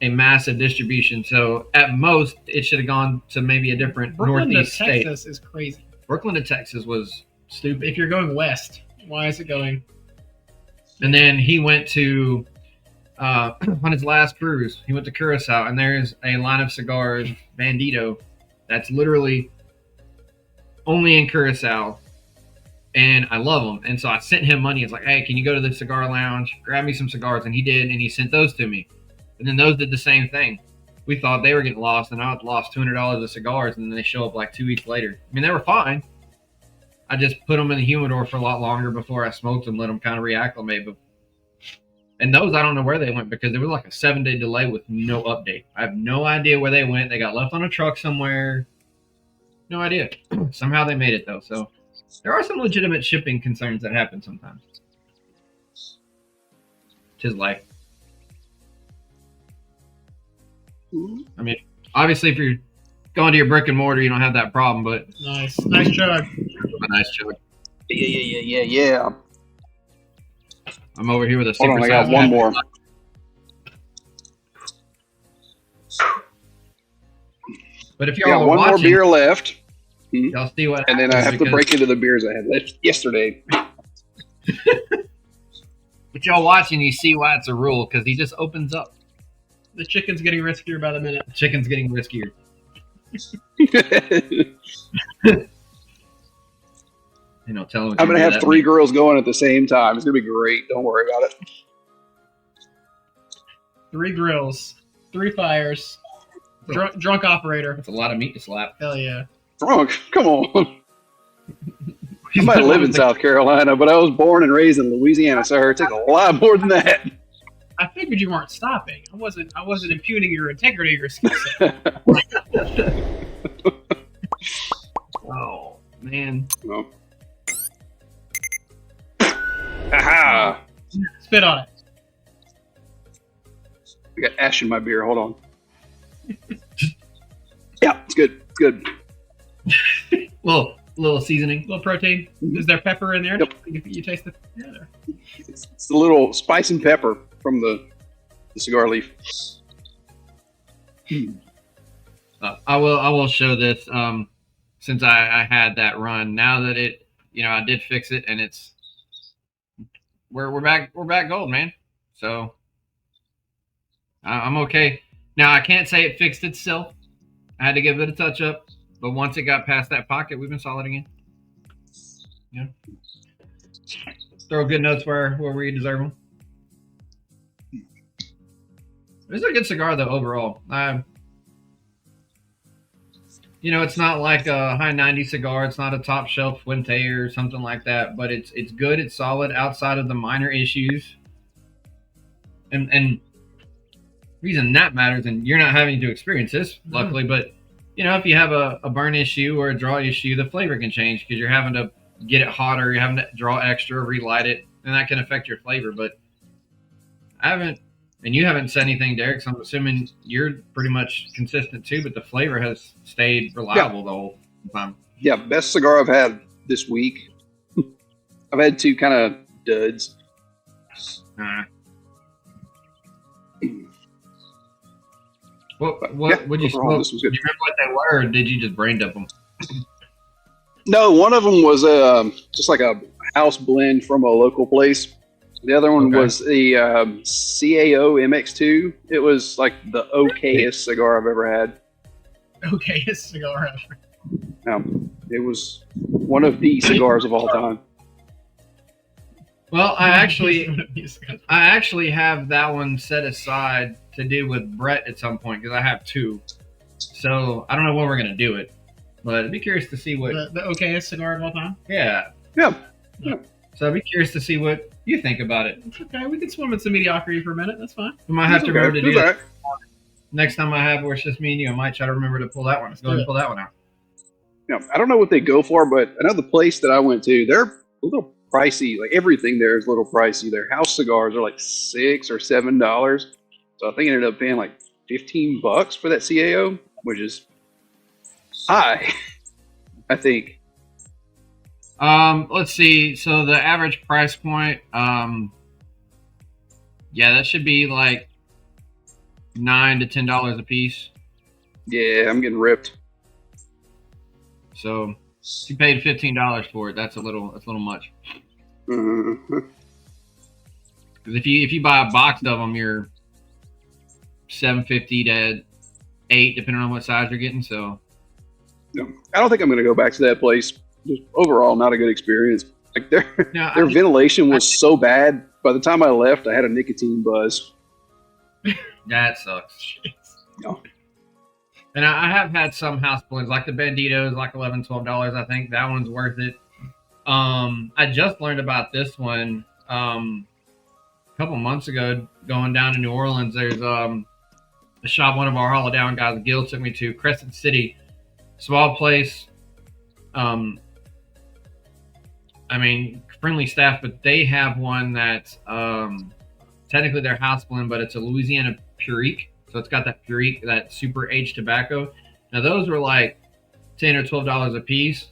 a massive distribution. So at most, it should have gone to maybe a different Northeast state. Brooklyn to Texas is crazy. Brooklyn to Texas was stupid. If you're going west, why is it going? And then he went to on his last cruise. He went to Curacao, and there's a line of cigars, Bandito, that's literally only in Curacao, and I love them. And so I sent him money. It's like, hey, can you go to the cigar lounge, grab me some cigars? And he did, and he sent those to me. And then those did the same thing. We thought they were getting lost, and I lost $200 of cigars, and then they show up like 2 weeks later. I mean, they were fine. I just put them in the humidor for a lot longer before I smoked them, let them kind of reacclimate. And those, I don't know where they went because there was like a 7-day delay with no update. I have no idea where they went. They got left on a truck somewhere. No idea. Somehow they made it, though. So there are some legitimate shipping concerns that happen sometimes. Tis life. I mean, obviously, if you're going to your brick and mortar, you don't have that problem, but... Nice chug. A nice chug. Yeah. I'm over here with a Hold super on, I got one more. But if I y'all got are one watching, more beer left. y'all see what and then I happens have to because- break into the beers I had left yesterday. But y'all watching, you see why it's a rule, because he just opens up. The chicken's getting riskier by the minute. The chicken's getting riskier. Tell him. I'm going to have 3 girls going at the same time. It's going to be great. Don't worry about it. 3 grills, 3 fires, drunk operator. That's a lot of meat to slap. Hell yeah. Drunk? Come on. I might live in South Carolina, but I was born and raised in Louisiana, so it takes a lot more than that. I figured you weren't stopping. I wasn't impugning your integrity or your skill set. Oh man. No. Aha! Spit on it. I got ash in my beer. Hold on. Yeah, it's good. good. Little seasoning. little protein. Is there pepper in there? Yep. You taste the yeah. It's the little spice and pepper from the cigar leaf. I will show this since I had that run. Now that it, I did fix it, and it's we're back gold, man. So I'm okay. Now I can't say it fixed itself. I had to give it a touch up, but once it got past that pocket, we've been solid again. Yeah. Throw good notes where we deserve them. It's a good cigar though overall. It's not like a high 90 cigar. It's not a top shelf Fuente or something like that, but it's good. It's solid outside of the minor issues. And reason that matters, and you're not having to experience this, luckily, but if you have a burn issue or a draw issue, the flavor can change because you're having to get it hotter, you're having to draw extra, relight it, and that can affect your flavor. But you haven't said anything, Derek, so I'm assuming you're pretty much consistent too, but the flavor has stayed reliable the whole time. Yeah, best cigar I've had this week. I've had two kind of duds. What would you smoke? This was good. Do you remember what they were, or did you just brain dump them? No, one of them was just like a house blend from a local place. The other one was the CAO MX2. It was like the okayest cigar I've ever had. Okayest cigar ever. It was one of the cigars of all time. Well, I actually have that one set aside to do with Brett at some point because I have two. So I don't know when we're gonna do it, but I'd be curious to see what the okayest cigar of all time. Yeah. So I'd be curious to see what you think about it. Okay, we can swim in some mediocrity for a minute. That's fine. We might have to remember to do that. that. Next time I have where it's just me and you, I might try to remember to pull that one. Let's go ahead and pull that one out. I don't know what they go for, but another place that I went to, they're a little pricey. Like everything there is a little pricey. Their house cigars are like $6 or $7. So I think I ended up paying like $15 for that CAO, which is high, I think. Let's see. So the average price point, that should be like $9 to $10 a piece. Yeah, I'm getting ripped. So you paid $15 for it. That's a little much. Because if you buy a box of them, you're $7.50 to $8, depending on what size you're getting. So I don't think I'm going to go back to that place. Just overall, not a good experience. Like their ventilation was so bad. By the time I left, I had a nicotine buzz. That sucks. No. And I have had some house blends, like the Banditos, like $11, $12. I think that one's worth it. I just learned about this one a couple months ago going down to New Orleans. There's a shop one of our Hollow Down guys, Gil, took me to, Crescent City. Small place. Friendly staff, but they have one that's technically their house blend, but it's a Louisiana Purique. So it's got that Purique, that super aged tobacco. Now those were like $10 or $12 a piece,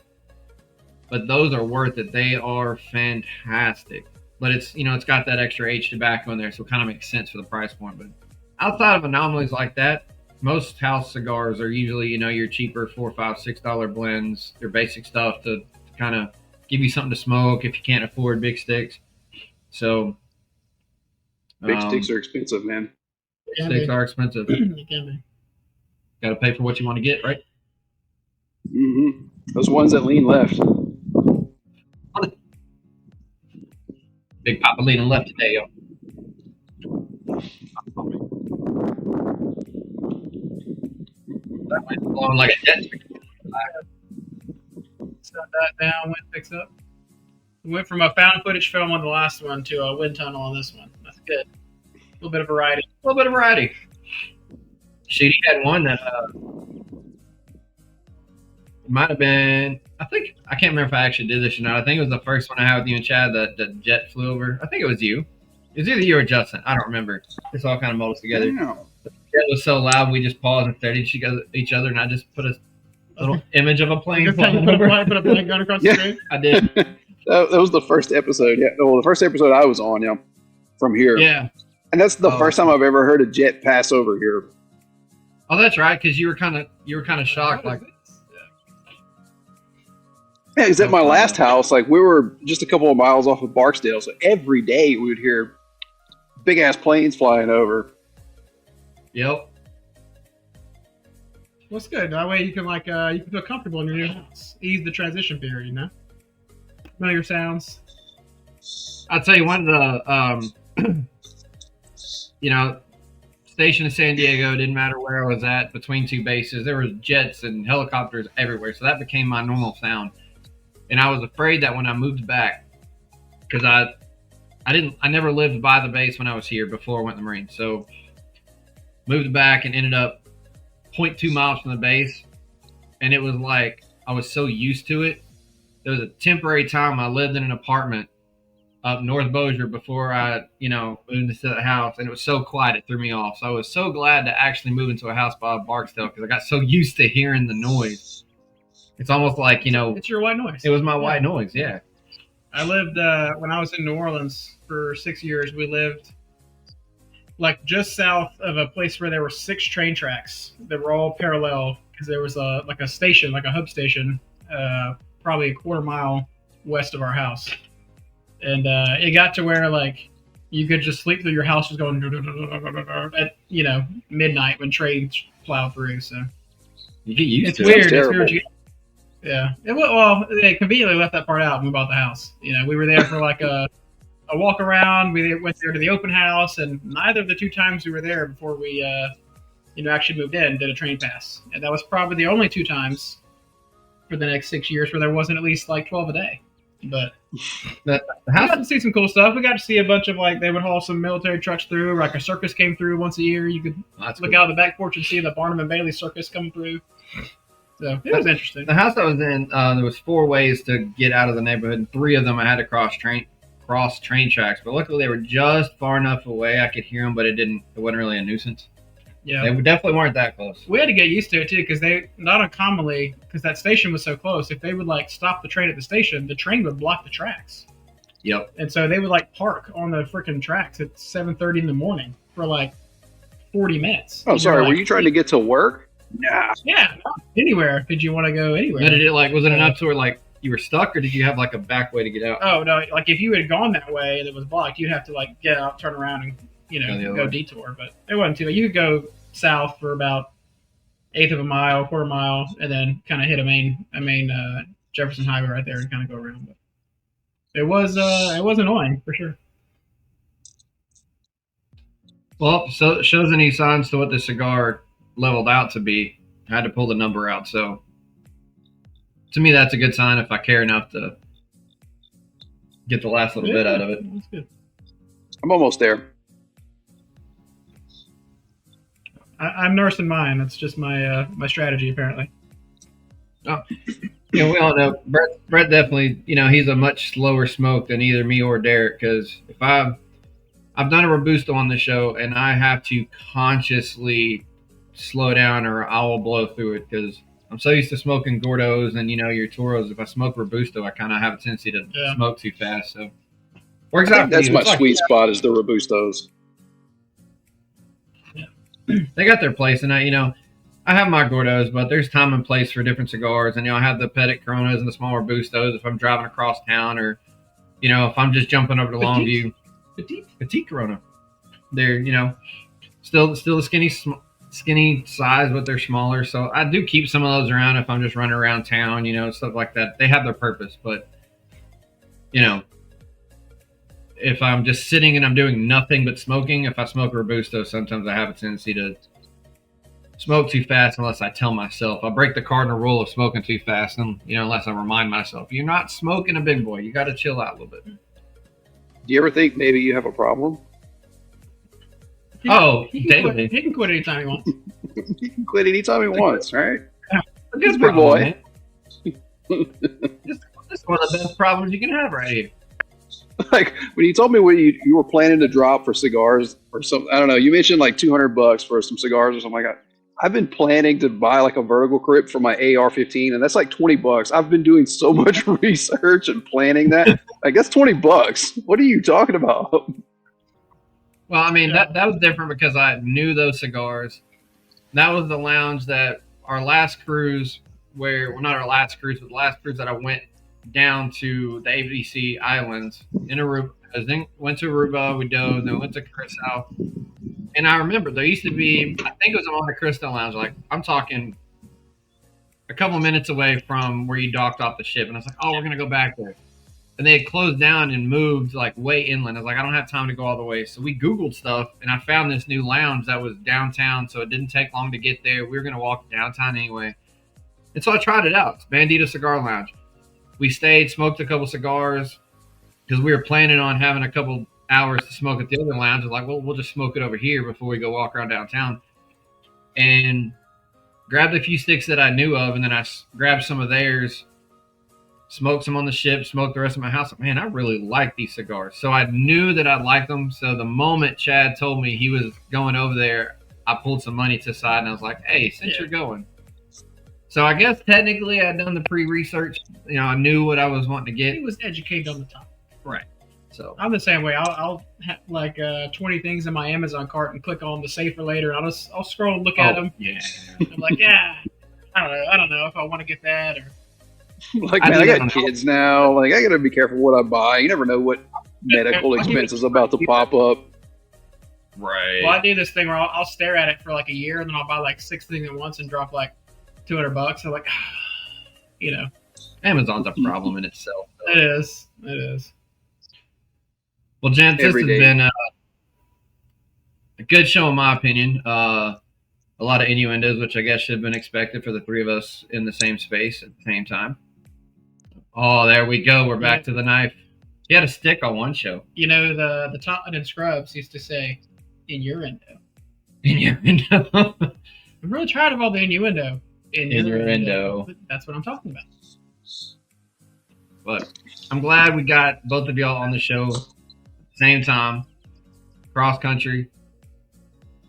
but those are worth it. They are fantastic. But it's it's got that extra aged tobacco in there, so it kind of makes sense for the price point. But outside of anomalies like that, most house cigars are usually your cheaper $4, $5, $6 blends. They're basic stuff to kind of give you something to smoke if you can't afford big sticks. So big sticks are expensive, man. Sticks are expensive. Got to pay for what you want to get, right? Mm-hmm. Those ones that lean left. Big Papa leaning left today, yo. That went blowing like a jet. Set that down, went fix up. We went from a found footage film on the last one to a wind tunnel on this one. That's good. A little bit of variety. Shoot, he had one that might have been. I can't remember if I actually did this or not. I think it was the first one I had with you and Chad that the jet flew over. I think it was you. It was either you or Justin. I don't remember. It's all kind of muddled together. Yeah. The jet was so loud, we just paused and stared at each other, and I just put a A little image of a plane Put flying a over. plane gun across Yeah. the screen. I did. That was the first episode. Yeah, well, the first episode I was on. Yeah, from here. Yeah. And that's the Oh. first time I've ever heard a jet pass over here. Oh, that's right. Because you were kind of shocked. Like, Yeah, because at my last house, like we were just a couple of miles off of Barksdale, so every day we would hear big ass planes flying over. yep. Well, it's good. That way you can you can feel comfortable in your new house. Ease the transition period, you know. Know your sounds. I'll tell you one of the station in San Diego, didn't matter where I was at between two bases, there was jets and helicopters everywhere, so that became my normal sound. And I was afraid that when I moved back, because I never lived by the base when I was here before I went to the Marines, so moved back and ended up 0.2 miles from the base, and it was like I was so used to it. There was a temporary time I lived in an apartment up North Bossier before I, moved into the house, and it was so quiet it threw me off. So I was so glad to actually move into a house by Barksdale because I got so used to hearing the noise. It's almost like, It's your white noise. it was my white noise, yeah. I lived when I was in New Orleans for 6 years. We lived like just south of a place where there were 6 train tracks that were all parallel because there was a station, like a hub station, probably a quarter mile west of our house. And it got to where like you could just sleep through your house just going at midnight when trains plow through. So You get used it's to weird. it. It's weird. Yeah. They conveniently left that part out when we bought the house. We were there for like a walk around. We went there to the open house, and neither of the 2 times we were there before we actually moved in did a train pass. And that was probably the only 2 times for the next 6 years where there wasn't at least like 12 a day. But The we got house, to see some cool stuff. We got to see a bunch of they would haul some military trucks through. Like a circus came through once a year. You could that's look cool. out the back porch and see the Barnum and Bailey circus coming through. So it was interesting. The house I was in, there was 4 ways to get out of the neighborhood, and 3 of them I had to cross train tracks. But luckily, they were just far enough away I could hear them, but it wasn't really a nuisance. Yeah. They definitely weren't that close. We had to get used to it too, because they not uncommonly, because that station was so close. If they would stop the train at the station, the train would block the tracks, Yep. and so they would park on the freaking tracks at 7:30 in the morning for 40 minutes. Oh, And sorry. you're Were you trying to get to work? Nah. Yeah, anywhere. Did you want to go anywhere? But was it enough to where you were stuck, or did you have a back way to get out? Oh no! If you had gone that way and it was blocked, you'd have to get out, turn around, and Go the other go way. detour. But it wasn't too bad. You could go south for about 1/8 of a mile, quarter mile, and then kind of hit a main Jefferson Highway right there and kind of go around. But it was annoying for sure. Well, so it shows any signs to what the cigar leveled out to be. I had to pull the number out, so to me that's a good sign if I care enough to get the last little bit out of it. That's good. I'm almost there. I'm nursing mine. That's just my my strategy apparently. We all know Brett definitely. He's a much slower smoke than either me or Derek. Because if I've done a Robusto on the show and I have to consciously slow down or I will blow through it because I'm so used to smoking Gordos and your Toros. If I smoke Robusto, I kind of have a tendency to smoke too fast. So works out. That's my sweet spot is the Robustos. They got their place, and I have my Gordos, but there's time and place for different cigars, and I have the Petit Coronas and the small Robustos if I'm driving across town, or if I'm just jumping over to Longview. Petite Corona. They're still the skinny size, but they're smaller. So I do keep some of those around if I'm just running around town, stuff like that. They have their purpose, but if I'm just sitting and I'm doing nothing but smoking, if I smoke a Robusto, sometimes I have a tendency to smoke too fast unless I tell myself. I break the cardinal rule of smoking too fast, and unless I remind myself, you're not smoking a big boy. You got to chill out a little bit. Do you ever think maybe you have a problem? He daily. he can quit anytime he wants. He can quit anytime he wants, right? A good big boy. Just one of the best problems you can have right here. Like when you told me when you were planning to drop for cigars or something, I don't know. You mentioned $200 for some cigars or something like that. I've been planning to buy like a vertical grip for my AR-15, and that's like $20. I've been doing so much research and planning that. I guess $20. What are you talking about? Well, I mean, that was different because I knew those cigars. That was the lounge that our last cruise, well, not our last cruise, but the last cruise that I went down to the ABC Islands in Aruba. I then went to Aruba, we dove, then went to Curacao. And I remember there used to be, I think it was a Monte Cristo lounge. Like, I'm talking a couple of minutes away from where you docked off the ship. And I was like, oh, we're going to go back there. And they had closed down and moved like way inland. I was like, I don't have time to go all the way. So we Googled stuff, and I found this new lounge that was downtown. So it didn't take long to get there. We were going to walk downtown anyway. And so I tried it out. It's Bandito Cigar Lounge. We stayed, smoked a couple cigars because we were planning on having a couple hours to smoke at the other lounge. I was like, well, we'll just smoke it over here before we go walk around downtown. And grabbed a few sticks that I knew of, and then I grabbed some of theirs. Smoked some on the ship, smoked the rest of my house. Man, I really like these cigars. So I knew that I'd like them. So the moment Chad told me he was going over there, I pulled some money to the side and I was like, hey, since you're going. So I guess technically I'd done the pre-research. You know, I knew what I was wanting to get. He was educated on the topic. Right. So I'm the same way. I'll have like 20 things in my Amazon cart and click on the save for later. I'll scroll and look at them. Yeah. I'm like, I don't know if I want to get that or. Like, man, I got kids now. Like, I got to be careful what I buy. You never know what medical expense is about to pop up. Right. Well, I do this thing where I'll stare at it for like a year, and then I'll buy like 6 things at once and drop like $200. I'm like, you know, Amazon's a problem in itself. It is. Well, gents, this has been a good show in my opinion. A lot of innuendos, which I guess should have been expected for the three of us in the same space at the same time. Oh, there we go. We're back to the knife. He had a stick on one show. You know, the Totland and Scrubs used to say, innuendo. Innuendo. I'm really tired of all the innuendo. Innuendo. That's what I'm talking about. But I'm glad we got both of y'all on the show at the same time. Cross country.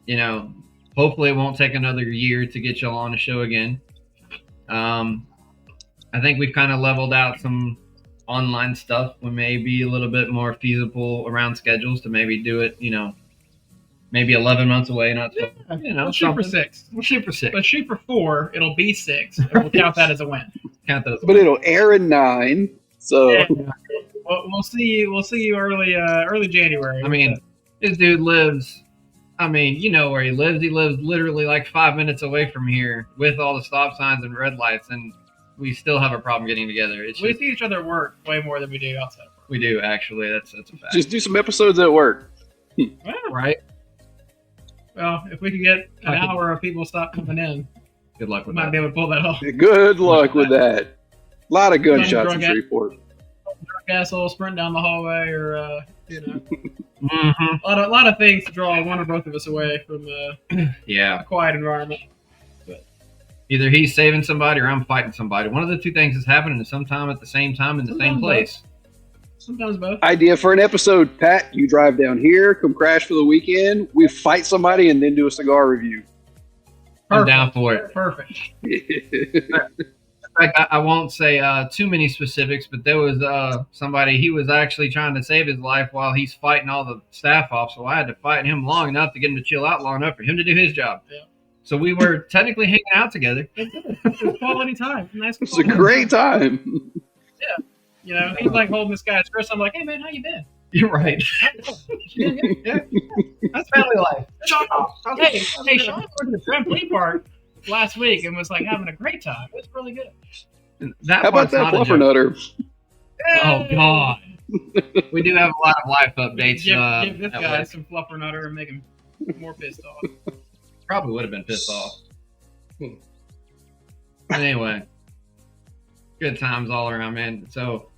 You know, hopefully it won't take another year to get y'all on the show again. I think we've kind of leveled out some online stuff. We may be a little bit more feasible around schedules to maybe do it, you know, maybe 11 months away. Not, you know, we'll shoot for 6. We'll shoot for 6. Let's shoot for 4. It'll be 6. And we'll count that as a win. But it'll air in 9. So yeah. We'll see you. We'll see you early January. I mean, this dude lives. I mean, you know where he lives. He lives literally like 5 minutes away from here with all the stop signs and red lights, and we still have a problem getting together. We see each other at work way more than we do outside of work. We do, actually. That's a fact. Just do some episodes at work. Right? Well, if we can get an hour of people stop coming in, good luck with we that. might be able to pull that off. Good luck with that. A lot of gunshots in Shreveport. Drunk asshole sprint down the hallway, or you know, Mm-hmm. a lot of things to draw one or both of us away from Yeah. a quiet environment. Either he's saving somebody or I'm fighting somebody. One of the two things is happening at some time at the same time in the same place. Sometimes both. Idea for an episode, Pat. You drive down here, come crash for the weekend. We fight somebody and then do a cigar review. I'm down for it. Perfect. In fact, I won't say too many specifics, but there was somebody, he was actually trying to save his life while he's fighting all the staff off. So I had to fight him long enough to get him to chill out long enough for him to do his job. Yeah. So we were technically hanging out together. It was quality time. Nice. It's a great time. Yeah. You know, he's like holding this guy's wrist. I'm like, hey man, how you been? You're right. Yeah. That's family life. Shut up. Hey, Sean went to the trampoline park last week and was like having a great time. It was really good. That How about that fluffer nutter? Oh God. We do have a lot of life updates. Give this at guy work. some fluffer nutter and make him more pissed off. Probably would have been pissed off. Anyway, good times all around, man. So,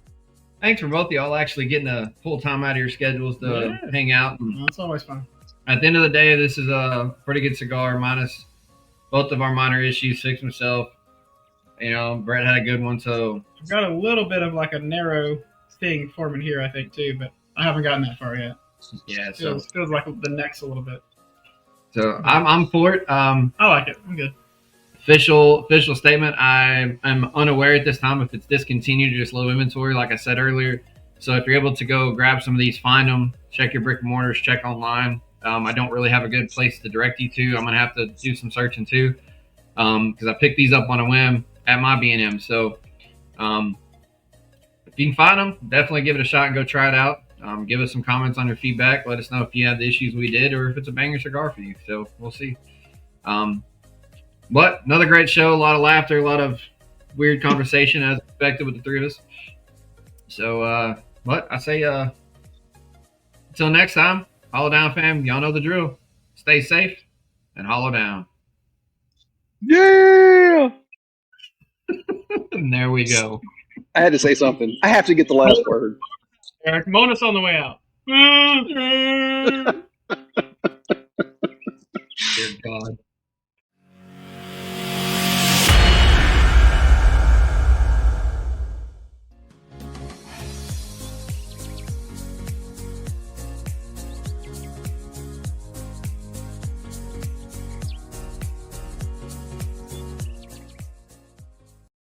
thanks for both of y'all actually getting a full time out of your schedules to hang out. And Well, it's always fun. at the end of the day, this is a pretty good cigar, minus both of our minor issues. Fix myself. You know, Brett had a good one, so I've got a little bit of like a narrow sting forming here, I think, too, but I haven't gotten that far yet. yeah. So Feels like the neck's a little bit. So I'm for it. I like it. I'm good. Official statement. I am unaware at this time if it's discontinued or just low inventory, like I said earlier. So if you're able to go grab some of these, find them, check your brick and mortars, check online. I don't really have a good place to direct you to. I'm gonna have to do some searching too, because I picked these up on a whim at my B&M. So if you can find them, definitely give it a shot and go try it out. Give us some comments on your feedback. Let us know if you had the issues we did or if it's a banger cigar for you. So we'll see. But another great show, a lot of laughter, a lot of weird conversation as expected with the three of us. So, but I say, until next time, Hollow Down fam, y'all know the drill. Stay safe and hollow down. Yeah. And there we go. I had to say something. I have to get the last word. Eric, moan us on the way out.